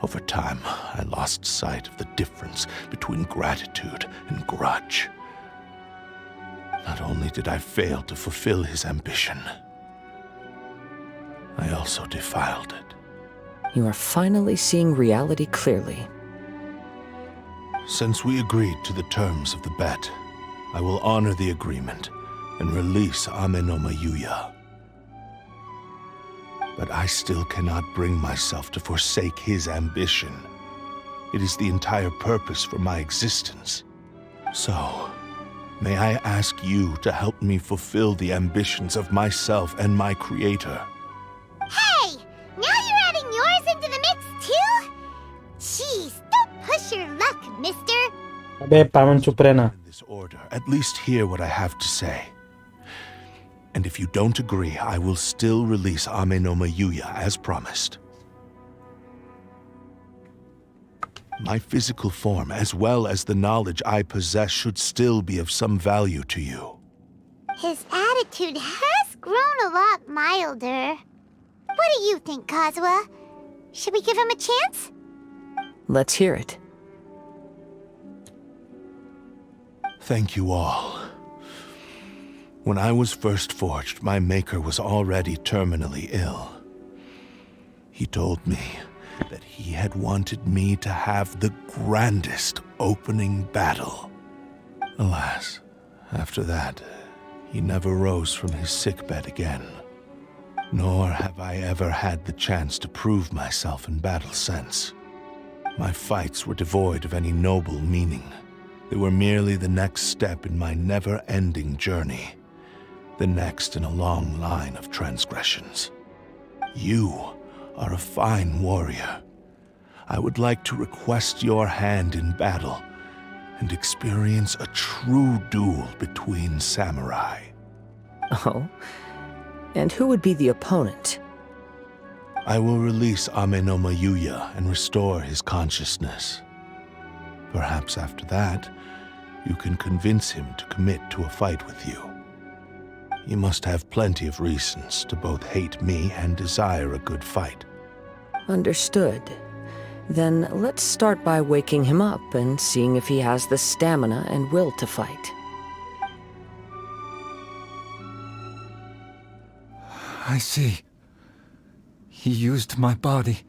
Over time, I lost sight of the difference between gratitude and grudge. Not only did I fail to fulfill his ambition, I also defiled it. You are finally seeing reality clearly. Since we agreed to the terms of the bet, I will honor the agreement and release Amenoma Yuya. But I still cannot bring myself to forsake his ambition. It is the entire purpose for my existence. So, may I ask you to help me fulfill the ambitions of myself and my creator? Hey! Now you're adding yours into the mix, too? Jeez, don't push your luck, mister. अबे पावन चुप रहना. In this order, at least hear what I have to say. And if you don't agree, I will still release Amenoma Yuya as promised. My physical form, as well as the knowledge I possess, should still be of some value to you. His attitude has grown a lot milder. What do you think, Kazuha? Should we give him a chance? Let's hear it. Thank you all. When I was first forged, my maker was already terminally ill. He told me that he had wanted me to have the grandest opening battle. Alas, after that, he never rose from his sickbed again. Nor have I ever had the chance to prove myself in battle since. My fights were devoid of any noble meaning. They were merely the next step in my never-ending journey. The next in a long line of transgressions. You are a fine warrior. I would like to request your hand in battle and experience a true duel between samurai. Oh? And who would be the opponent? I will release Amenoma Yuya and restore his consciousness. Perhaps after that, you can convince him to commit to a fight with you. He must have plenty of reasons to both hate me and desire a good fight. Understood. Then let's start by waking him up and seeing if he has the stamina and will to fight. I see. He used my body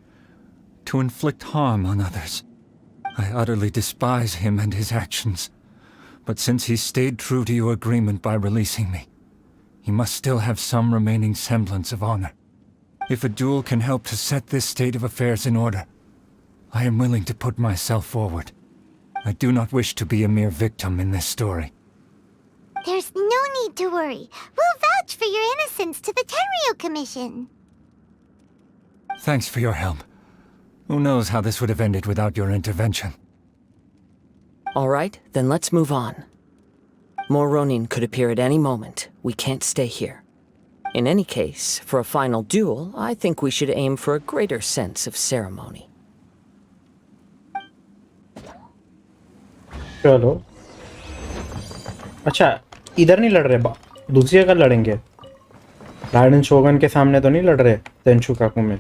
to inflict harm on others. I utterly despise him and his actions. But since he stayed true to your agreement by releasing me, he must still have some remaining semblance of honor. If a duel can help to set this state of affairs in order, I am willing to put myself forward. I do not wish to be a mere victim in this story. There's no need to worry. We'll vouch for your innocence to the Tenryu Commission. Thanks for your help. Who knows how this would have ended without your intervention? All right, then let's move on. More Ronin could appear at any moment. We can't stay here. In any case, for a final duel, I think we should aim for a greater sense of ceremony. चलो. अच्छा, इधर नहीं लड़ रहे. दूसरी जगह लड़ेंगे. Ridden शोगन के सामने तो नहीं लड़ रहे तेंशुकाकु में.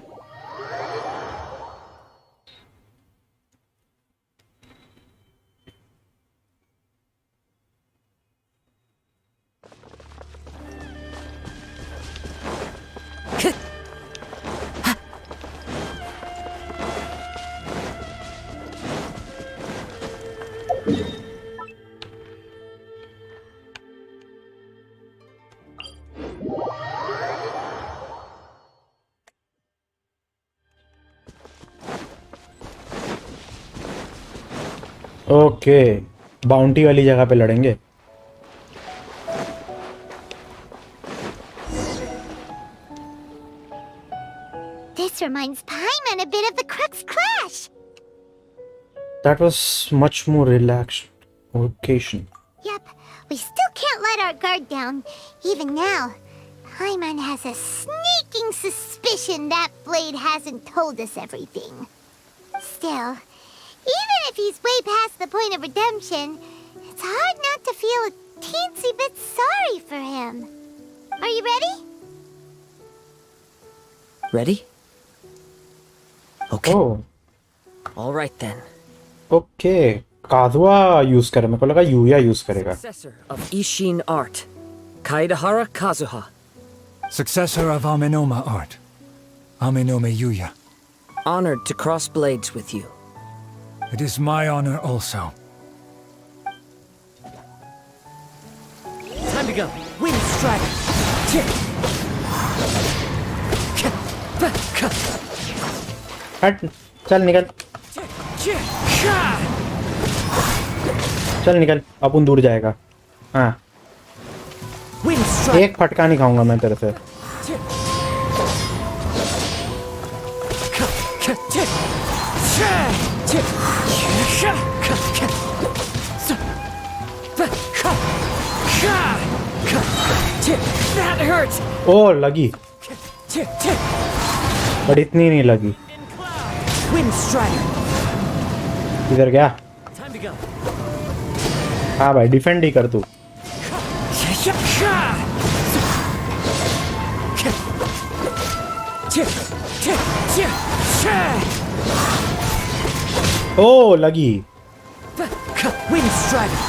ओके, बाउंटी वाली जगह पे लड़ेंगे. This reminds Paimon a bit of the Crux Clash. That was much more relaxed occasion. Yep, we still can't let our guard down. Even now, Paimon has a sneaking suspicion that Blade hasn't told us everything. Still, even if he's way past the point of redemption, it's hard not to feel a teensy bit sorry for him. Are you ready? Ready? Okay. Oh, All right then. okay. Kazuha use करे, मेरे को लगा यूया use करेगा. Successor of Ishin art, Kaedahara Kazuha. Successor of Amenoma art, Amenome Yuya. Honored to cross blades with you. It is my honor also. Time to go. Wind Strider. हट, चल निकल, चल निकल, अपन दूर जाएगा. हाँ, Wind Strider. एक फटका नहीं खाऊंगा मैं तेरे से. That hurts. ओ लगी, पर इतनी नहीं लगी. Wind Strider. इधर गया. Time to go. हाँ भाई, डिफेंड ही कर तू. ओ लगी. Wind Strider.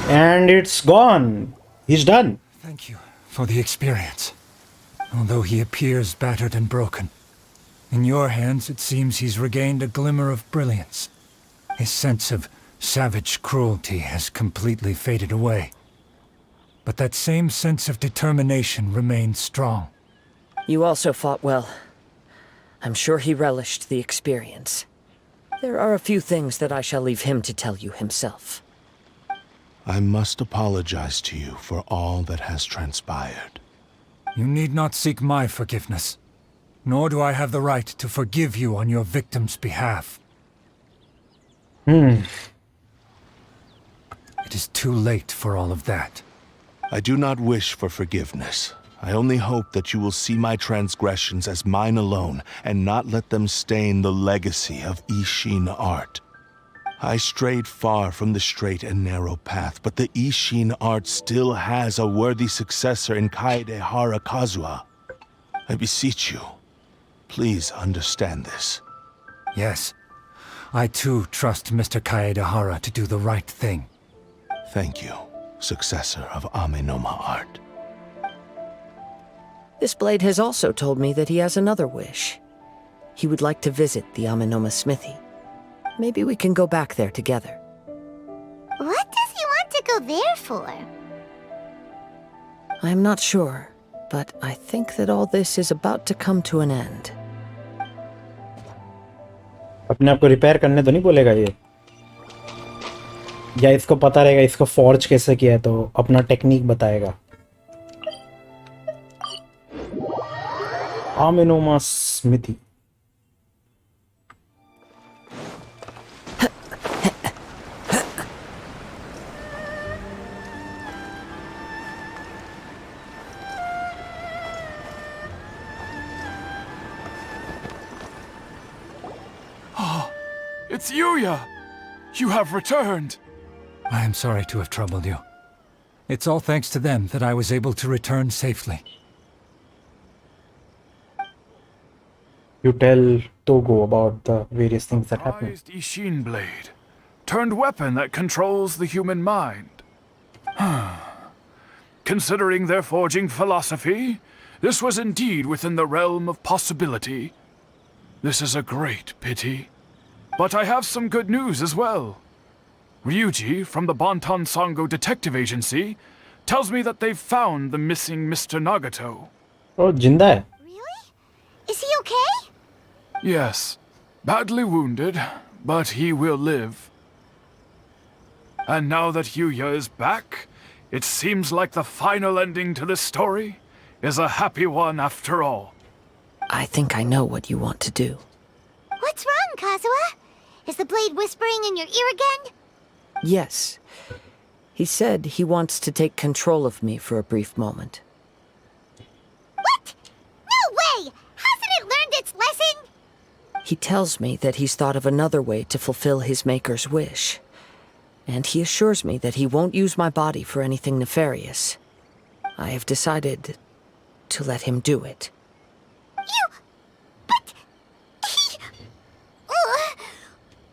And it's gone. He's done. Thank you for the experience. Although he appears battered and broken, in your hands it seems he's regained a glimmer of brilliance. His sense of savage cruelty has completely faded away. But that same sense of determination remains strong. You also fought well. I'm sure he relished the experience. There are a few things that I shall leave him to tell you himself. I must apologize to you for all that has transpired. You need not seek my forgiveness, nor do I have the right to forgive you on your victim's behalf. It is too late for all of that. I do not wish for forgiveness. I only hope that you will see my transgressions as mine alone and not let them stain the legacy of Ishin art. I strayed far from the straight and narrow path, but the Ishin art still has a worthy successor in Kaedehara Kazuha. I beseech you, please understand this. Yes, I too trust Mr. Kaedehara to do the right thing. Thank you, successor of Amenoma art. This blade has also told me that he has another wish. He would like to visit the Amenoma smithy. Maybe we can go back there together. What does he want to go there for? I'm not sure, but I think that all this is about to come to an end. अपने आप को repair करने तो नहीं बोलेगा ये, या इसको पता रहेगा इसको फॉर्ज कैसे किया है तो अपना टेक्निक बताएगा. आमेनोमा smithy. It's Yuya! You have returned! I am sorry to have troubled you. It's all thanks to them that I was able to return safely. You tell Togo about the various things that happened. Prized Ishin blade. Turned weapon that controls the human mind. Considering their forging philosophy, this was indeed within the realm of possibility. This is a great pity. But I have some good news as well. Ryuji, from the Bonton Sango Detective Agency, tells me that they've found the missing Mr. Nagato. Oh, जिंदा है. Really? Is he okay? Yes, badly wounded, but he will live. And now that Yuya is back, it seems like the final ending to this story is a happy one after all. I think I know what you want to do. What's wrong, Kazuha? Is the blade whispering in your ear again? Yes. He said he wants to take control of me for a brief moment. What? No way! Hasn't it learned its lesson? He tells me that he's thought of another way to fulfill his maker's wish. And he assures me that he won't use my body for anything nefarious. I have decided to let him do it. But...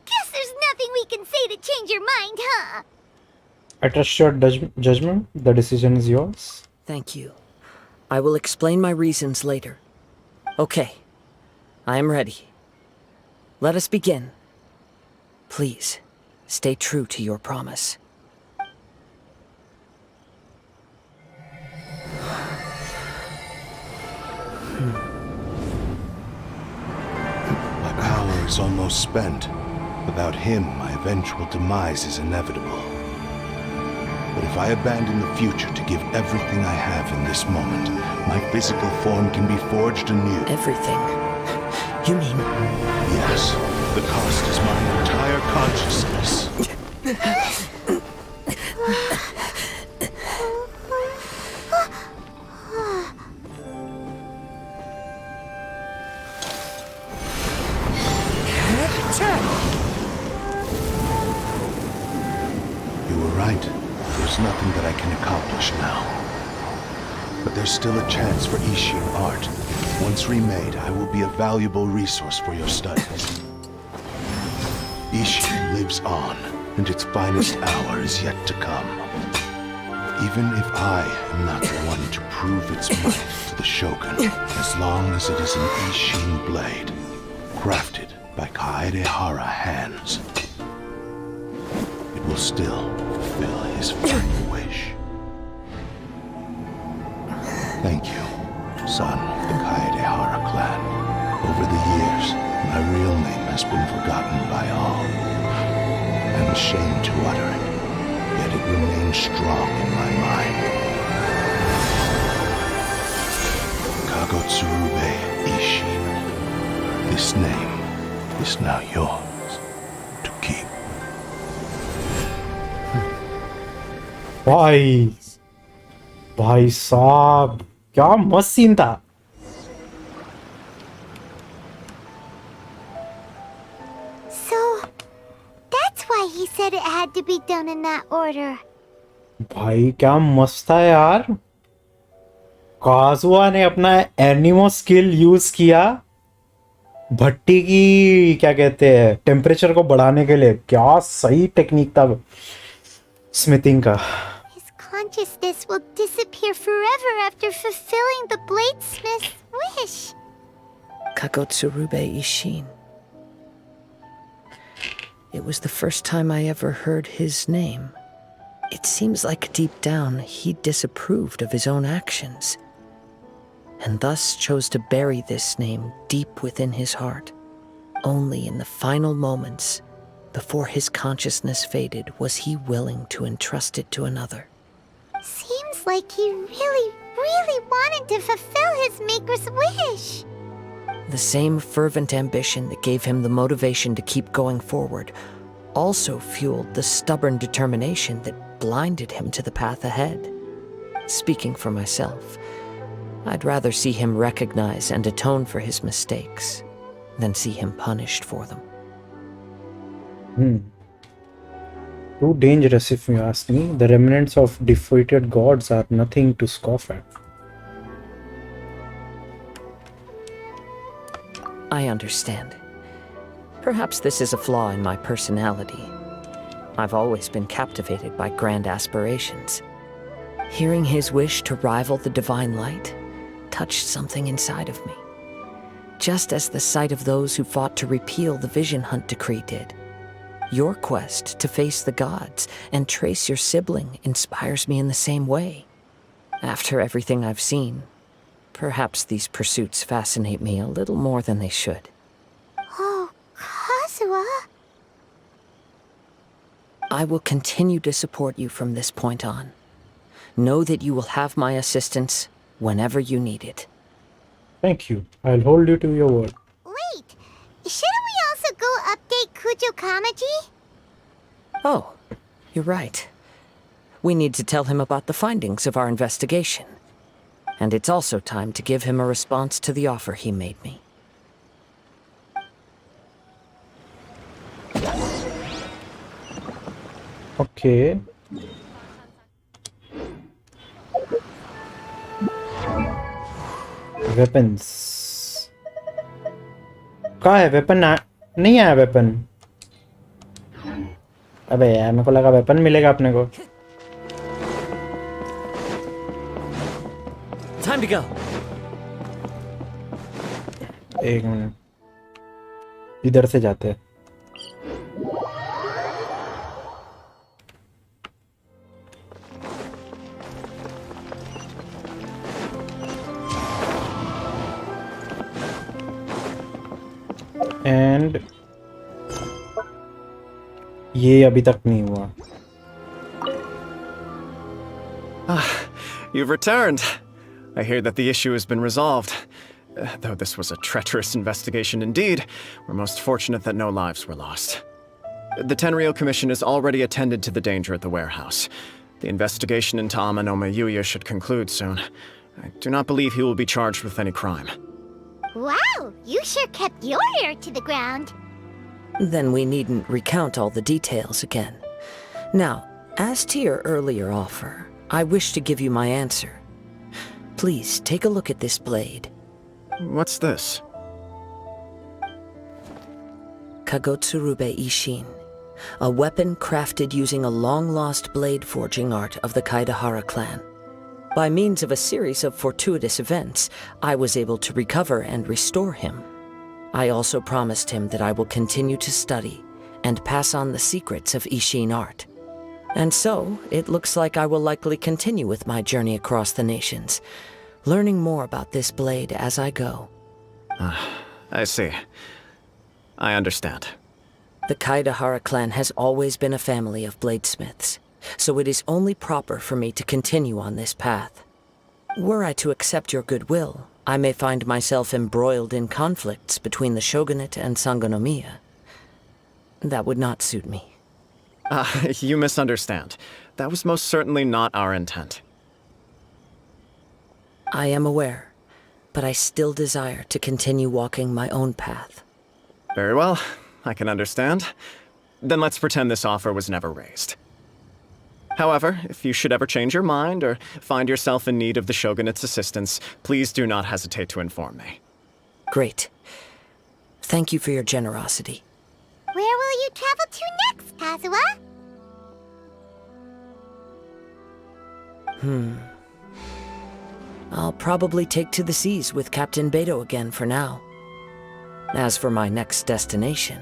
Guess there's nothing we can say to change your mind, huh? I trust your judgment. The decision is yours. Thank you. I will explain my reasons later. Okay. I am ready. Let us begin. Please, stay true to your promise. My power is almost spent. Without him, my eventual demise is inevitable. But if I abandon the future to give everything I have in this moment, my physical form can be forged anew. Everything? You mean... Yes, the cost is my entire consciousness. You were right. There's nothing that I can accomplish now. But there's still a chance for Ishin art. Once remade, I will be a valuable resource for your studies. Ishin lives on, and its finest hour is yet to come. Even if I am not the one to prove its might to the Shogun, as long as it is an Ishin blade, crafted by Kaedehara hands, it will still fulfill his final wish. Thank you, son of the Kaedehara clan. Over the years, my real name has been forgotten by all. I'm ashamed to utter it, yet it remains strong in my mind. Kagotsurube Ishin. This name is now yours to keep. भाई साहब क्या मस्त scene था. So, that's why he said it had to be done in that order. भाई क्या मस्त था यार. काजुआ ने अपना एनिमो स्किल यूज किया भट्टी की क्या कहते हैं टेम्परेचर को बढ़ाने के लिए. क्या सही टेक्निक था स्मिथिंग का. His consciousness will disappear forever after fulfilling the bladesmith's wish. Kagotsurube Ishin. It was the first time I ever heard his name. It seems like deep down he disapproved of his own actions, and thus chose to bury this name deep within his heart. Only in the final moments, before his consciousness faded, was he willing to entrust it to another. Seems like he really, really wanted to fulfill his maker's wish. The same fervent ambition that gave him the motivation to keep going forward also fueled the stubborn determination that blinded him to the path ahead. Speaking for myself, I'd rather see him recognize and atone for his mistakes than see him punished for them. Too dangerous if you ask me. The remnants of defeated gods are nothing to scoff at. I understand. Perhaps this is a flaw in my personality. I've always been captivated by grand aspirations. Hearing his wish to rival the divine light touched something inside of me, just as the sight of those who fought to repeal the Vision Hunt decree did. Your quest to face the gods and trace your sibling inspires me in the same way. After everything I've seen, perhaps these pursuits fascinate me a little more than they should. Oh, Kazuha? I will continue to support you from this point on. Know that you will have my assistance whenever you need it. Thank you. I'll hold you to your word. Wait, shouldn't we also go update Kujo Kamaji? Oh, you're right. We need to tell him about the findings of our investigation. And it's also time to give him a response to the offer he made me. Okay. Weapons. कहाँ है weapon? नहीं आया weapon. अबे यार मेरे को लगा weapon मिलेगा अपने को। Time to go. एक मिनट, इधर से जाते हैं। एंड ये अभी तक नहीं हुआ। You've returned. I hear that the issue has been resolved. Though this was a treacherous investigation indeed, we're most fortunate that no lives were lost. The Tenryou Commission has already attended to the danger at the warehouse. The investigation into Amanome Yuya should conclude soon. I do not believe he will be charged with any crime. Wow, you sure kept your ear to the ground. Then we needn't recount all the details again. Now, as to your earlier offer, I wish to give you my answer. Please take a look at this blade. What's this? Kagotsurube Ishin, a weapon crafted using a long-lost blade forging art of the Kaidahara clan. By means of a series of fortuitous events, I was able to recover and restore him. I also promised him that I will continue to study and pass on the secrets of Ishin art. And so, it looks like I will likely continue with my journey across the nations, learning more about this blade as I go. I see. I understand. The Kaidahara clan has always been a family of bladesmiths, so it is only proper for me to continue on this path. Were I to accept your goodwill, I may find myself embroiled in conflicts between the shogunate and Sangonomiya. That would not suit me. You misunderstand. That was most certainly not our intent. I am aware, but I still desire to continue walking my own path. Very well, I can understand. Then let's pretend this offer was never raised. However, if you should ever change your mind or find yourself in need of the Shogunate's assistance, please do not hesitate to inform me. Great. Thank you for your generosity. Where will you travel to next, Kazuha? I'll probably take to the seas with Captain Beto again for now. As for my next destination,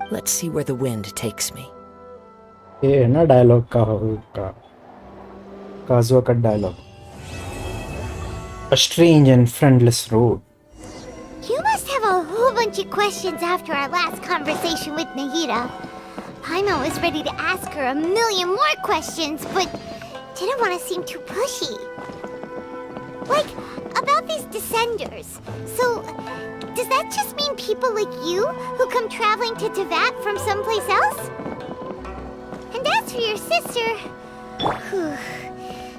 let's see where the wind takes me. ये है ना dialogue का काजुआ का dialogue. A strange and friendless road. You must have a whole bunch of questions after our last conversation with Nahida. Paimon was ready to ask her a million more questions, but didn't want to seem too pushy. Like, about these descenders. So, does that just mean people like you who come traveling to Teyvat from someplace else? And as for your sister... whew,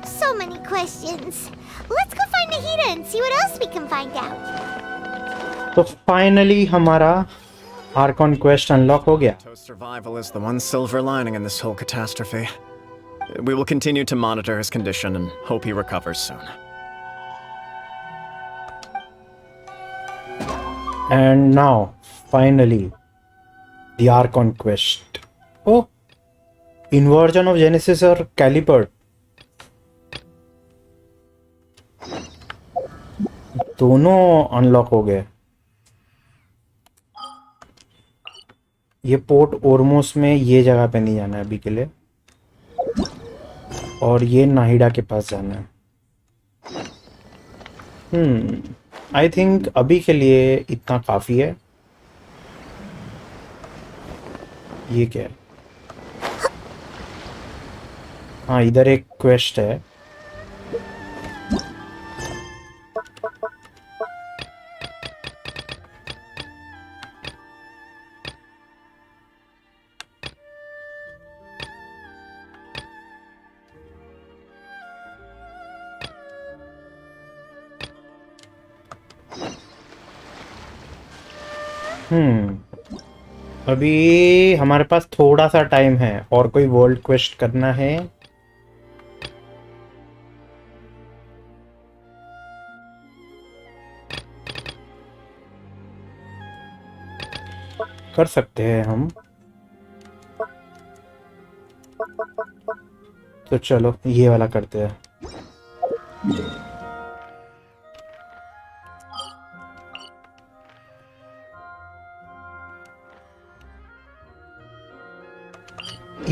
so many questions. Let's go find Nahida and see what else we can find out. तो finally हमारा Arcon quest unlock हो गया। To's survival is the one silver lining in this whole catastrophe. We will continue to monitor his condition and hope he recovers soon. And now, finally, the Archon quest. Oh, inversion of Genesis or Caliper. दोनों unlock हो गए। ये port ओरमोस में ये जगह पे नहीं जाना है अभी के लिए, और ये नाहिडा के पास जाना है। आई थिंक अभी के लिए इतना काफ़ी है। ये क्या है? हाँ इधर एक क्वेस्ट है। अभी हमारे पास थोड़ा सा टाइम है, और कोई वर्ल्ड क्वेस्ट करना है? कर सकते हैं हम, तो चलो ये वाला करते हैं।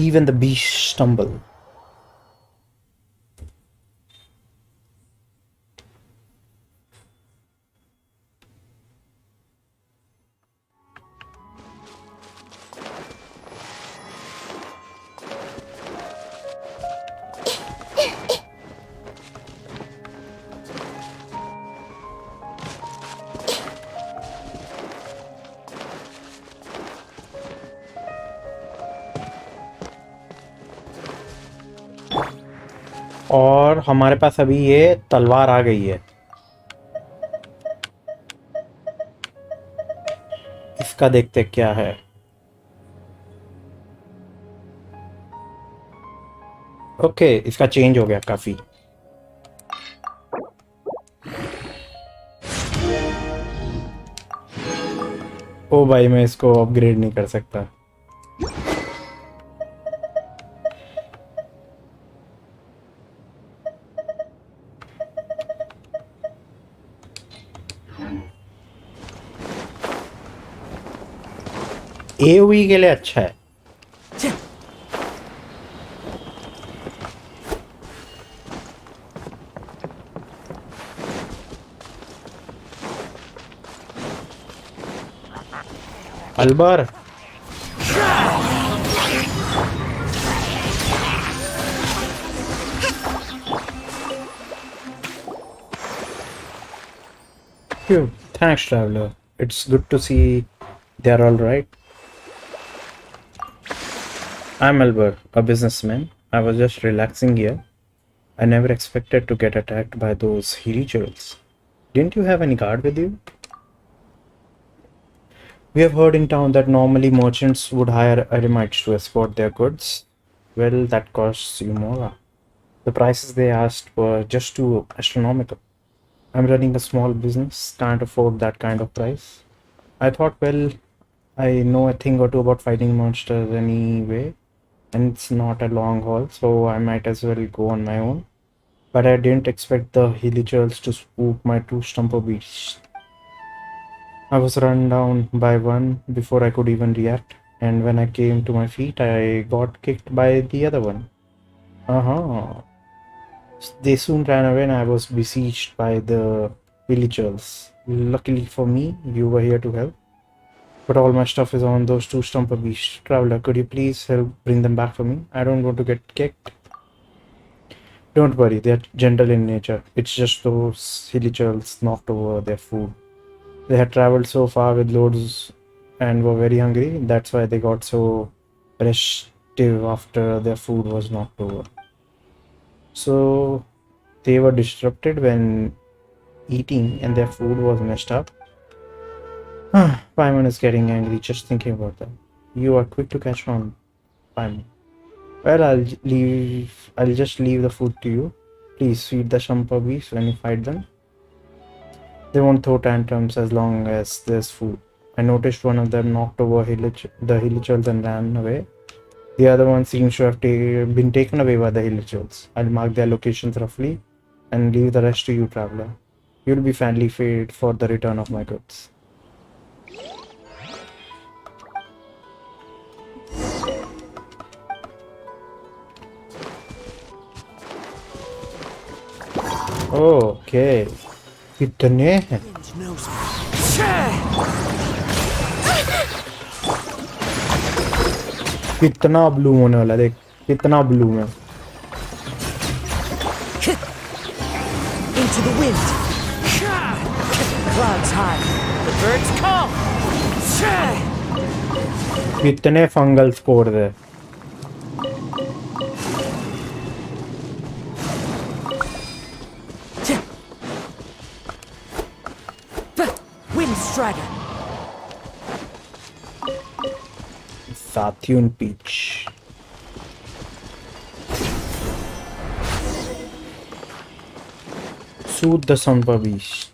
Even the beasts stumble. और हमारे पास अभी ये तलवार आ गई है। इसका देखते क्या है। ओके, इसका चेंज हो गया काफी। ओ भाई, मैं इसको अपग्रेड नहीं कर सकता। AOE के लिए अच्छा है। अलबर Phew, thanks, traveler. It's good to see they're all right. I'm Albert, a businessman. I was just relaxing here. I never expected to get attacked by those hilly-churls. Didn't you have any guard with you? We have heard in town that normally merchants would hire eremites to escort their goods. Well, that costs you more. The prices they asked were just too astronomical. I'm running a small business, can't afford that kind of price. I thought, well, I know a thing or two about fighting monsters anyway, and it's not a long haul, so I might as well go on my own. But I didn't expect the hilly-churls to spook my two stumper beasts. I was run down by one before I could even react, and when I came to my feet, I got kicked by the other one. Uh-huh. They soon ran away and I was besieged by the villagers. Luckily for me, you were here to help. But all my stuff is on those two stumper beasts. Traveler, could you please help bring them back for me? I don't want to get kicked. Don't worry, they're gentle in nature. It's just those villagers knocked over their food. They had traveled so far with loads and were very hungry. That's why they got so restive after their food was knocked over. So they were disrupted when eating and their food was messed up. Paimon is getting angry just thinking about that. You are quick to catch on, Paimon. Well, I'll just leave the food to you. Please feed the Shampa beasts when you fight them. They won't throw tantrums as long as there's food. I noticed one of them knocked over the Hilichurls and ran away. The other one seems to have been taken away by the Hilichurls. I'll mark their locations roughly and leave the rest to you, traveler. You'll be finally paid for the return of my goods. Okay. कितने हैं? कितना blue होने वाला, देख कितना blue है। Into the wind. Clouds high. The birds call. कितने fungal score है? Wind strider. Satyun Peach. Soothe the Sunper Beast.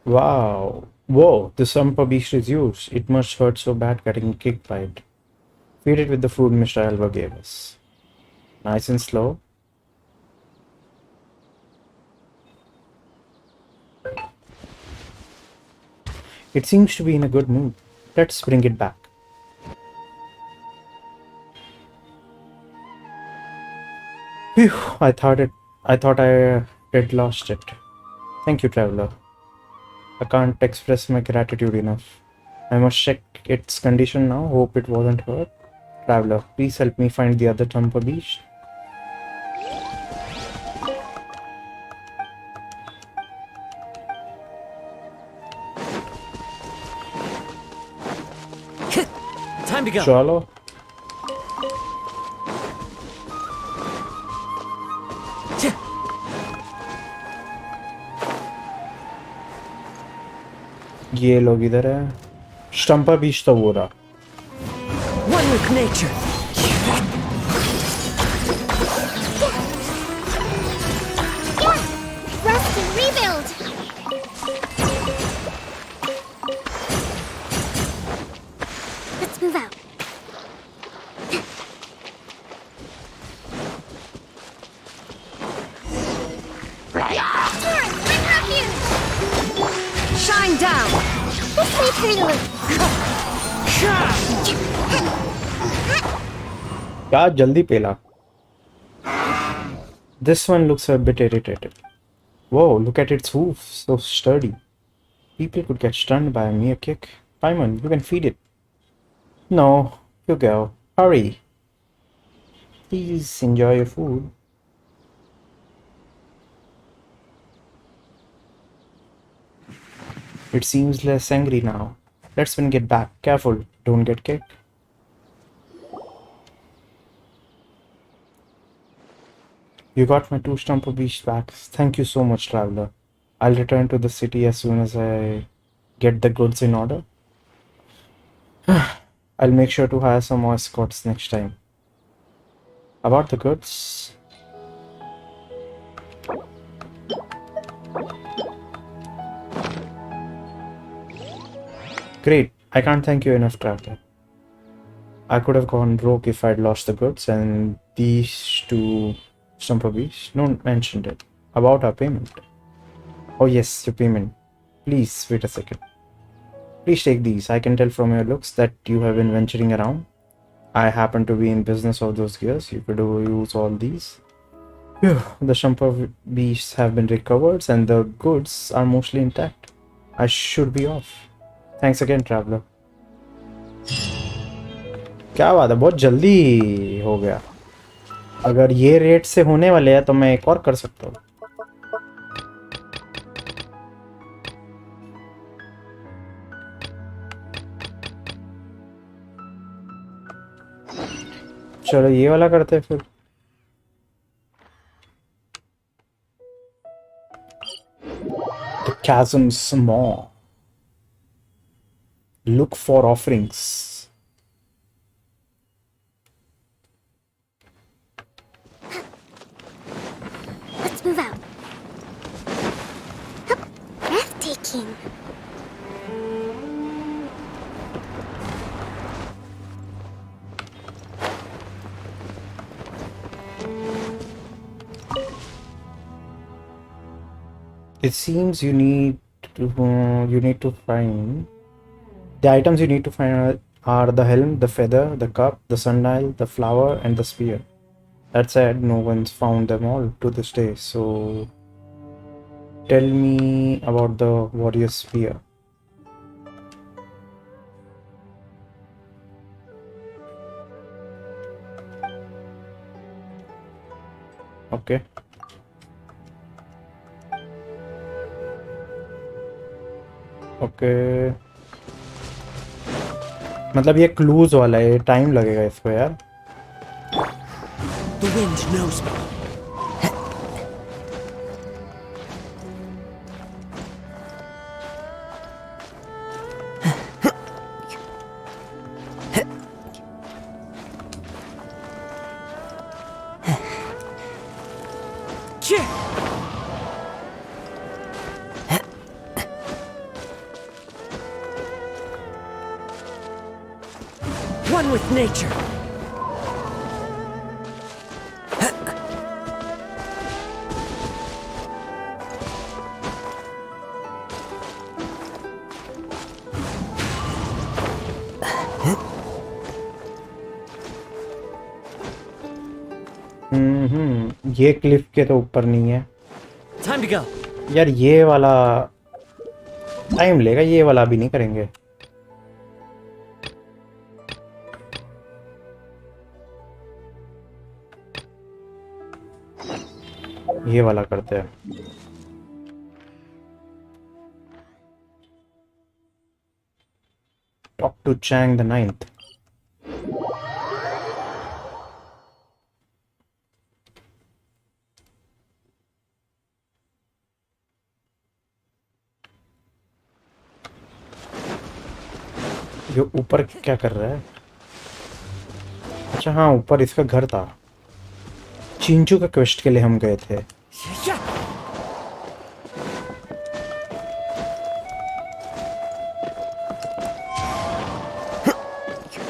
Wow. Whoa, the Sunper Beast is used. It must hurt so bad getting kicked by it. Feed it with the food Mr. Alva gave us. Nice and slow. It seems to be in a good mood. Let's bring it back. Phew, I thought I had lost it. Thank you, traveler. I can't express my gratitude enough. I must check its condition now. Hope it wasn't hurt. Traveler, please help me find the other Thumper Beast. Time to go. Chalo. ये लोग इधर है. Stumper बीच तो वो रहा. One with nature. Yeah! Rest and rebuild! Let's move out. Torrent, bring her here! Shine down. This way, Prelude! क्या जल्दी पेला. This one looks a bit irritated. Whoa, look at its hooves, so sturdy. People could get stunned by a mere kick. Paimon, you can feed it. No, you go. Hurry. Please enjoy your food. It seems less angry now. Let's bring it back. Careful, don't get kicked. You got my 2 Stumper Beast back. Thank you so much, traveler. I'll return to the city as soon as I get the goods in order. I'll make sure to hire some more escorts next time. About the goods. Great. I can't thank you enough, traveler. I could have gone broke if I'd lost the goods, and these 2 Stumper Beasts. No one mentioned it. About our payment. Oh yes, your payment. Please wait a second. Please take these. I can tell from your looks that you have been venturing around. I happen to be in business of those gears. You could use all these. Phew, the Stumper Beasts have been recovered and the goods are mostly intact. I should be off. Thanks again, traveler. क्या बात है, बहुत जल्दी हो गया. अगर ये rate से होने वाले हैं तो मैं एक और कर सकता हूँ. चलो ये वाला करते हैं फिर. The chasm's maw. Look for offerings. Let's move out. Hup, breathtaking. It seems you need to find the items you need to find are the helm, the feather, the cup, the sundial, the flower, and the spear. That said, no one's found them all to this day. So tell me about the warrior spear. Okay okay, मतलब ये clues वाला है, time लगेगा इसको यार। The wind knows me. One with nature. ये Cliff के तो ऊपर नहीं है Time to go. यार, ये वाला टाइम लेगा, ये वाला अभी नहीं करेंगे। ये वाला करते हैं। Talk to change the ninth. ये ऊपर क्या कर रहा है? अच्छा हाँ, ऊपर इसका घर था। चिंचू का क्वेस्ट के लिए हम गए थे।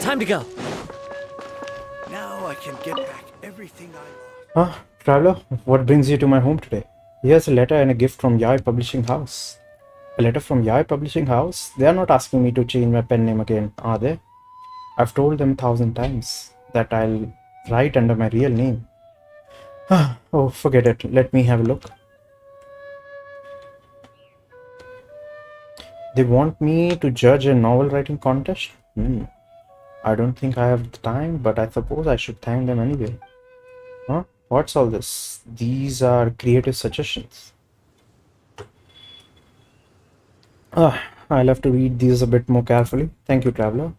Time to go. Now I can get back everything I lost. Ah, traveler, what brings you to my home today? Here's a letter and a gift from Yai Publishing House. A letter from Yai Publishing House? They are not asking me to change my pen name again, are they? I've told them 1,000 times that I'll write under my real name. Oh, forget it. Let me have a look. They want me to judge a novel writing contest? I don't think I have the time, but I suppose I should thank them anyway. Huh? What's all this? These are creative suggestions. I'll have to read these a bit more carefully. Thank you, traveler.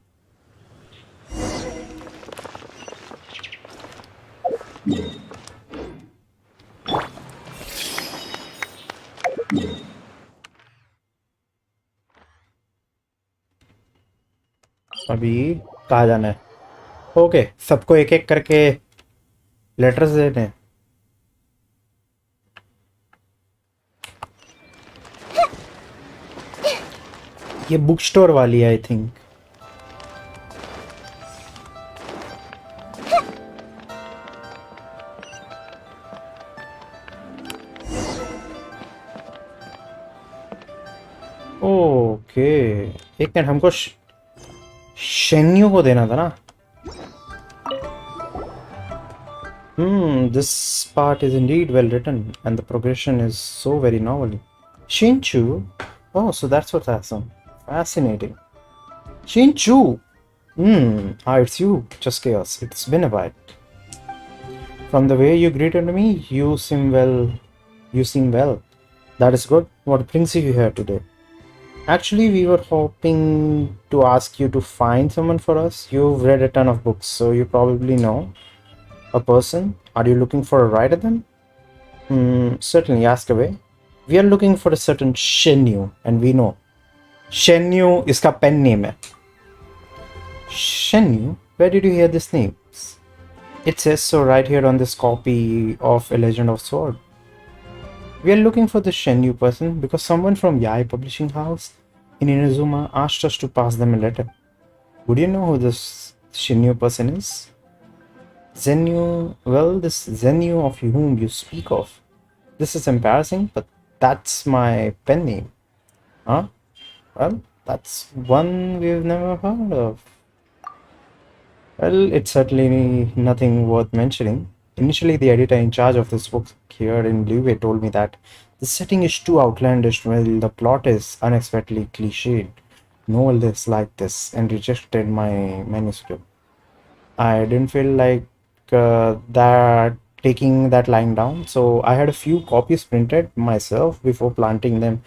अभी कहाँ जाना है? Okay, सबको एक एक करके letters देने हैं। ये बुक स्टोर वाली है आई थिंक। ओके, एक मिनट, हमको शेन्यू को देना था ना। This part is indeed well written and the progression is so very novel. Shinchu? Oh, so that's what that's on. Fascinating. Shinchu! It's you, just chaos. It's been a while. From the way you greeted me, you seem well. You seem well. That is good. What brings you here today? Actually, we were hoping to ask you to find someone for us. You've read a ton of books, so you probably know a person. Are you looking for a writer then? Certainly, ask away. We are looking for a certain Shenyu, and we know. Shenyu इसका pen name है. Shenyu? Where did you hear this name? It says so right here on this copy of A Legend of Sword. We are looking for the Shenyu person because someone from Yai Publishing House in Inazuma asked us to pass them a letter. Would you know who this Shenyu person is? Zenyu? Well, this Zenyu of whom you speak of. This is embarrassing, but that's my pen name. Huh? Well, that's one we've never heard of. Well, it's certainly nothing worth mentioning. Initially, the editor in charge of this book here in Blue told me that the setting is too outlandish while the plot is unexpectedly cliched. No one lives like this and rejected my manuscript. I didn't feel like that taking that line down. So I had a few copies printed myself before planting them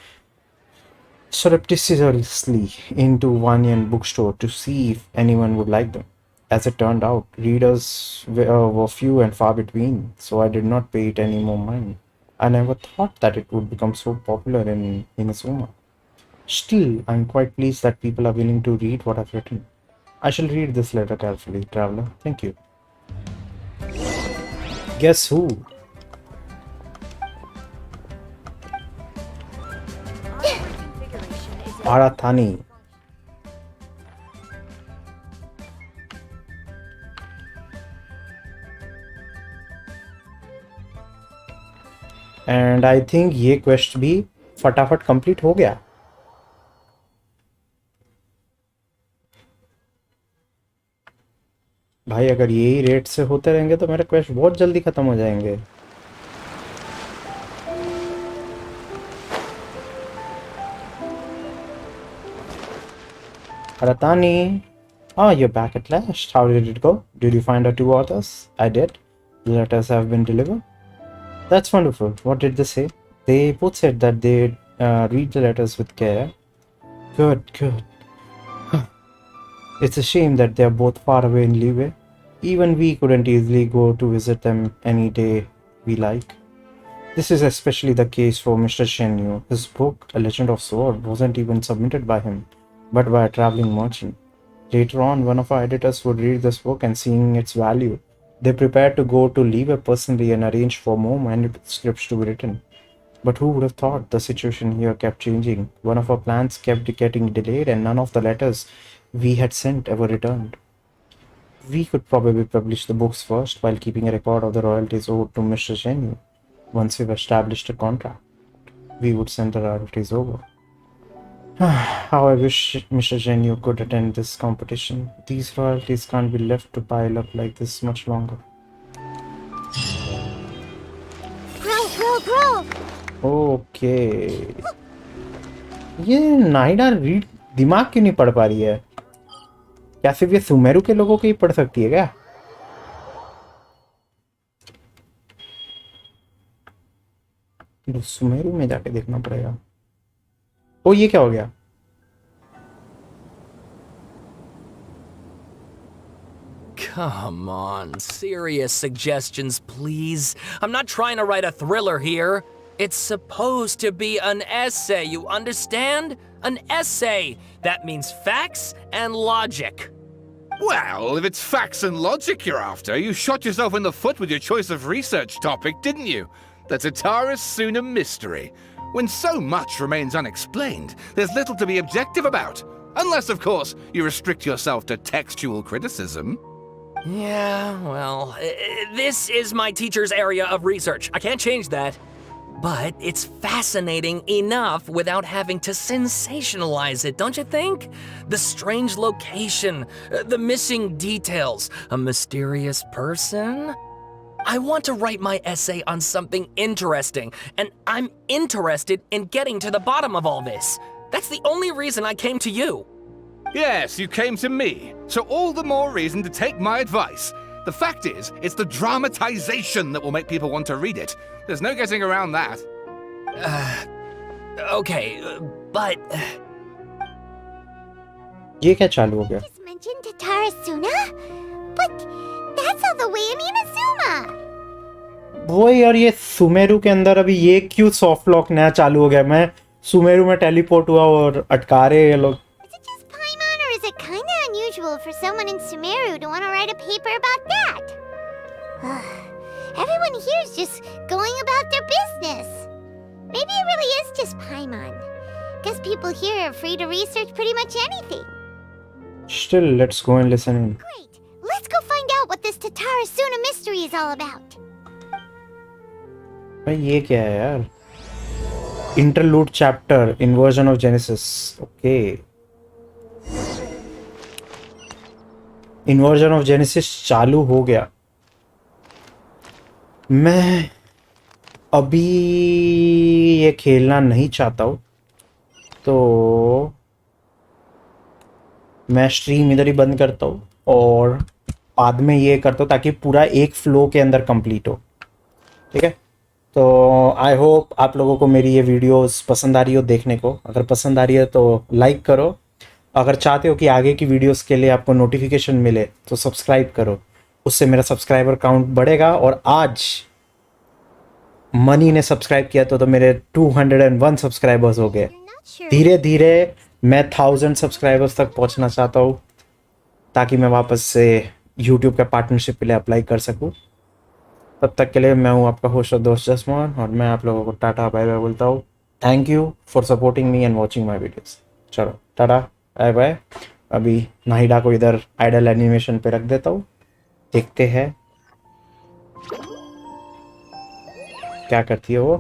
surreptitiously into one yen bookstore to see if anyone would like them. As it turned out, readers were few and far between, so I did not pay it any more mind. I never thought that it would become so popular in Inazuma. Still, I'm quite pleased that people are willing to read what I've written. I shall read this letter carefully, traveler. Thank you. Guess who? Arathani. And I think ये quest भी फटाफट complete हो गया. भाई अगर यही rate से होते रहेंगे तो मेरे क्वेस्ट बहुत जल्दी खत्म हो जाएंगे. Aratani, you're back at last. How did it go? Did you find our two authors? I did. The letters have been delivered. That's wonderful. What did they say? They both said that they'd read the letters with care. Good, good. It's a shame that they're both far away in Liyue. Even we couldn't easily go to visit them any day we like. This is especially the case for Mr. Shenyu. His book, A Legend of Sword, wasn't even submitted by him, but by a traveling merchant. Later on, one of our editors would read this book and seeing its value, they prepared to go to Liyue personally and arrange for more manuscripts to be written. But who would have thought the situation here kept changing? One of our plans kept getting delayed and none of the letters we had sent ever returned. We could probably publish the books first while keeping a record of the royalties owed to Mr. Shenyu. Once we've established a contract, we would send the royalties over. How I wish Mr. Shenyu could attend this competition. These royalties can't be left to pile up like this much longer. Bro. Okay. ये नाइडा read दिमाग क्यों नहीं पढ़ पा रही है? क्या सिर्फ ये सुमेरु के लोगों को ही पढ़ सकती है क्या? सुमेरु में जाके देखना पड़ेगा. ओ ये क्या हो गया? Come on, serious suggestions, please. I'm not trying to write a thriller here. It's supposed to be an essay, you understand? An essay. That means facts and logic. Well, if it's facts and logic you're after, you shot yourself in the foot with your choice of research topic, didn't you? The Tatara Suna mystery. When so much remains unexplained, there's little to be objective about. Unless, of course, you restrict yourself to textual criticism. Yeah, well, this is my teacher's area of research. I can't change that. But it's fascinating enough without having to sensationalize it, don't you think? The strange location, the missing details, a mysterious person. I want to write my essay on something interesting, and I'm interested in getting to the bottom of all this. That's the only reason I came to you. Yes, you came to me, so all the more reason to take my advice. The fact is, it's the dramatization that will make people want to read it. There's no getting around that. Okay, but... ये क्या चालू हो गया? Just mentioned Tatara Suna? But that's all the way in Inazuma. वो यार ये सुमेरु के अंदर अभी ये क्यों सॉफ्ट लॉक नया चालू हो गया? मैं सुमेरु में टेलीपोर्ट हुआ और अटका रहे ये लोग. Is it just Paimon or is it kinda unusual for someone in Sumeru to want to write a paper about that? Everyone here's just going about their business. Maybe it really is just Paimon. Guess people here are free to research pretty much anything. Still, let's go and listen in. Great. Let's go find out what this Tatara Suna mystery is all about. भाई ये क्या है यार? Interlude chapter, Inversion of Genesis. Okay. Inversion of Genesis चालू हो गया. मैं अभी ये खेलना नहीं चाहता हूँ, तो मैं स्ट्रीम इधर ही बंद करता हूँ और बाद में ये करता हूँ ताकि पूरा एक फ्लो के अंदर कंप्लीट हो. ठीक है, तो आई होप आप लोगों को मेरी ये वीडियोस पसंद आ रही हो देखने को। अगर पसंद आ रही है तो लाइक करो, अगर चाहते हो कि आगे की वीडियोस के लिए आपको नोटिफिकेशन मिले तो सब्सक्राइब करो, उससे मेरा सब्सक्राइबर काउंट बढ़ेगा। और आज मनी ने सब्सक्राइब किया तो मेरे 201 सब्सक्राइबर्स हो गए। धीरे धीरे मैं 1000 सब्सक्राइबर्स तक पहुंचना चाहता हूँ ताकि मैं वापस से यूट्यूब के पार्टनरशिप के लिए अप्लाई कर सकूँ। तब तक के लिए मैं हूँ आपका होस्ट और दोस्त जसमोहन, और मैं आप लोगों को टाटा बाय बाय बोलता हूँ। Thank you for supporting me and watching my videos. चलो टाटा बाय बाय। अभी नाहिडा को इधर आइडल एनिमेशन पे रख देता हूँ, देखते हैं क्या करती है वो।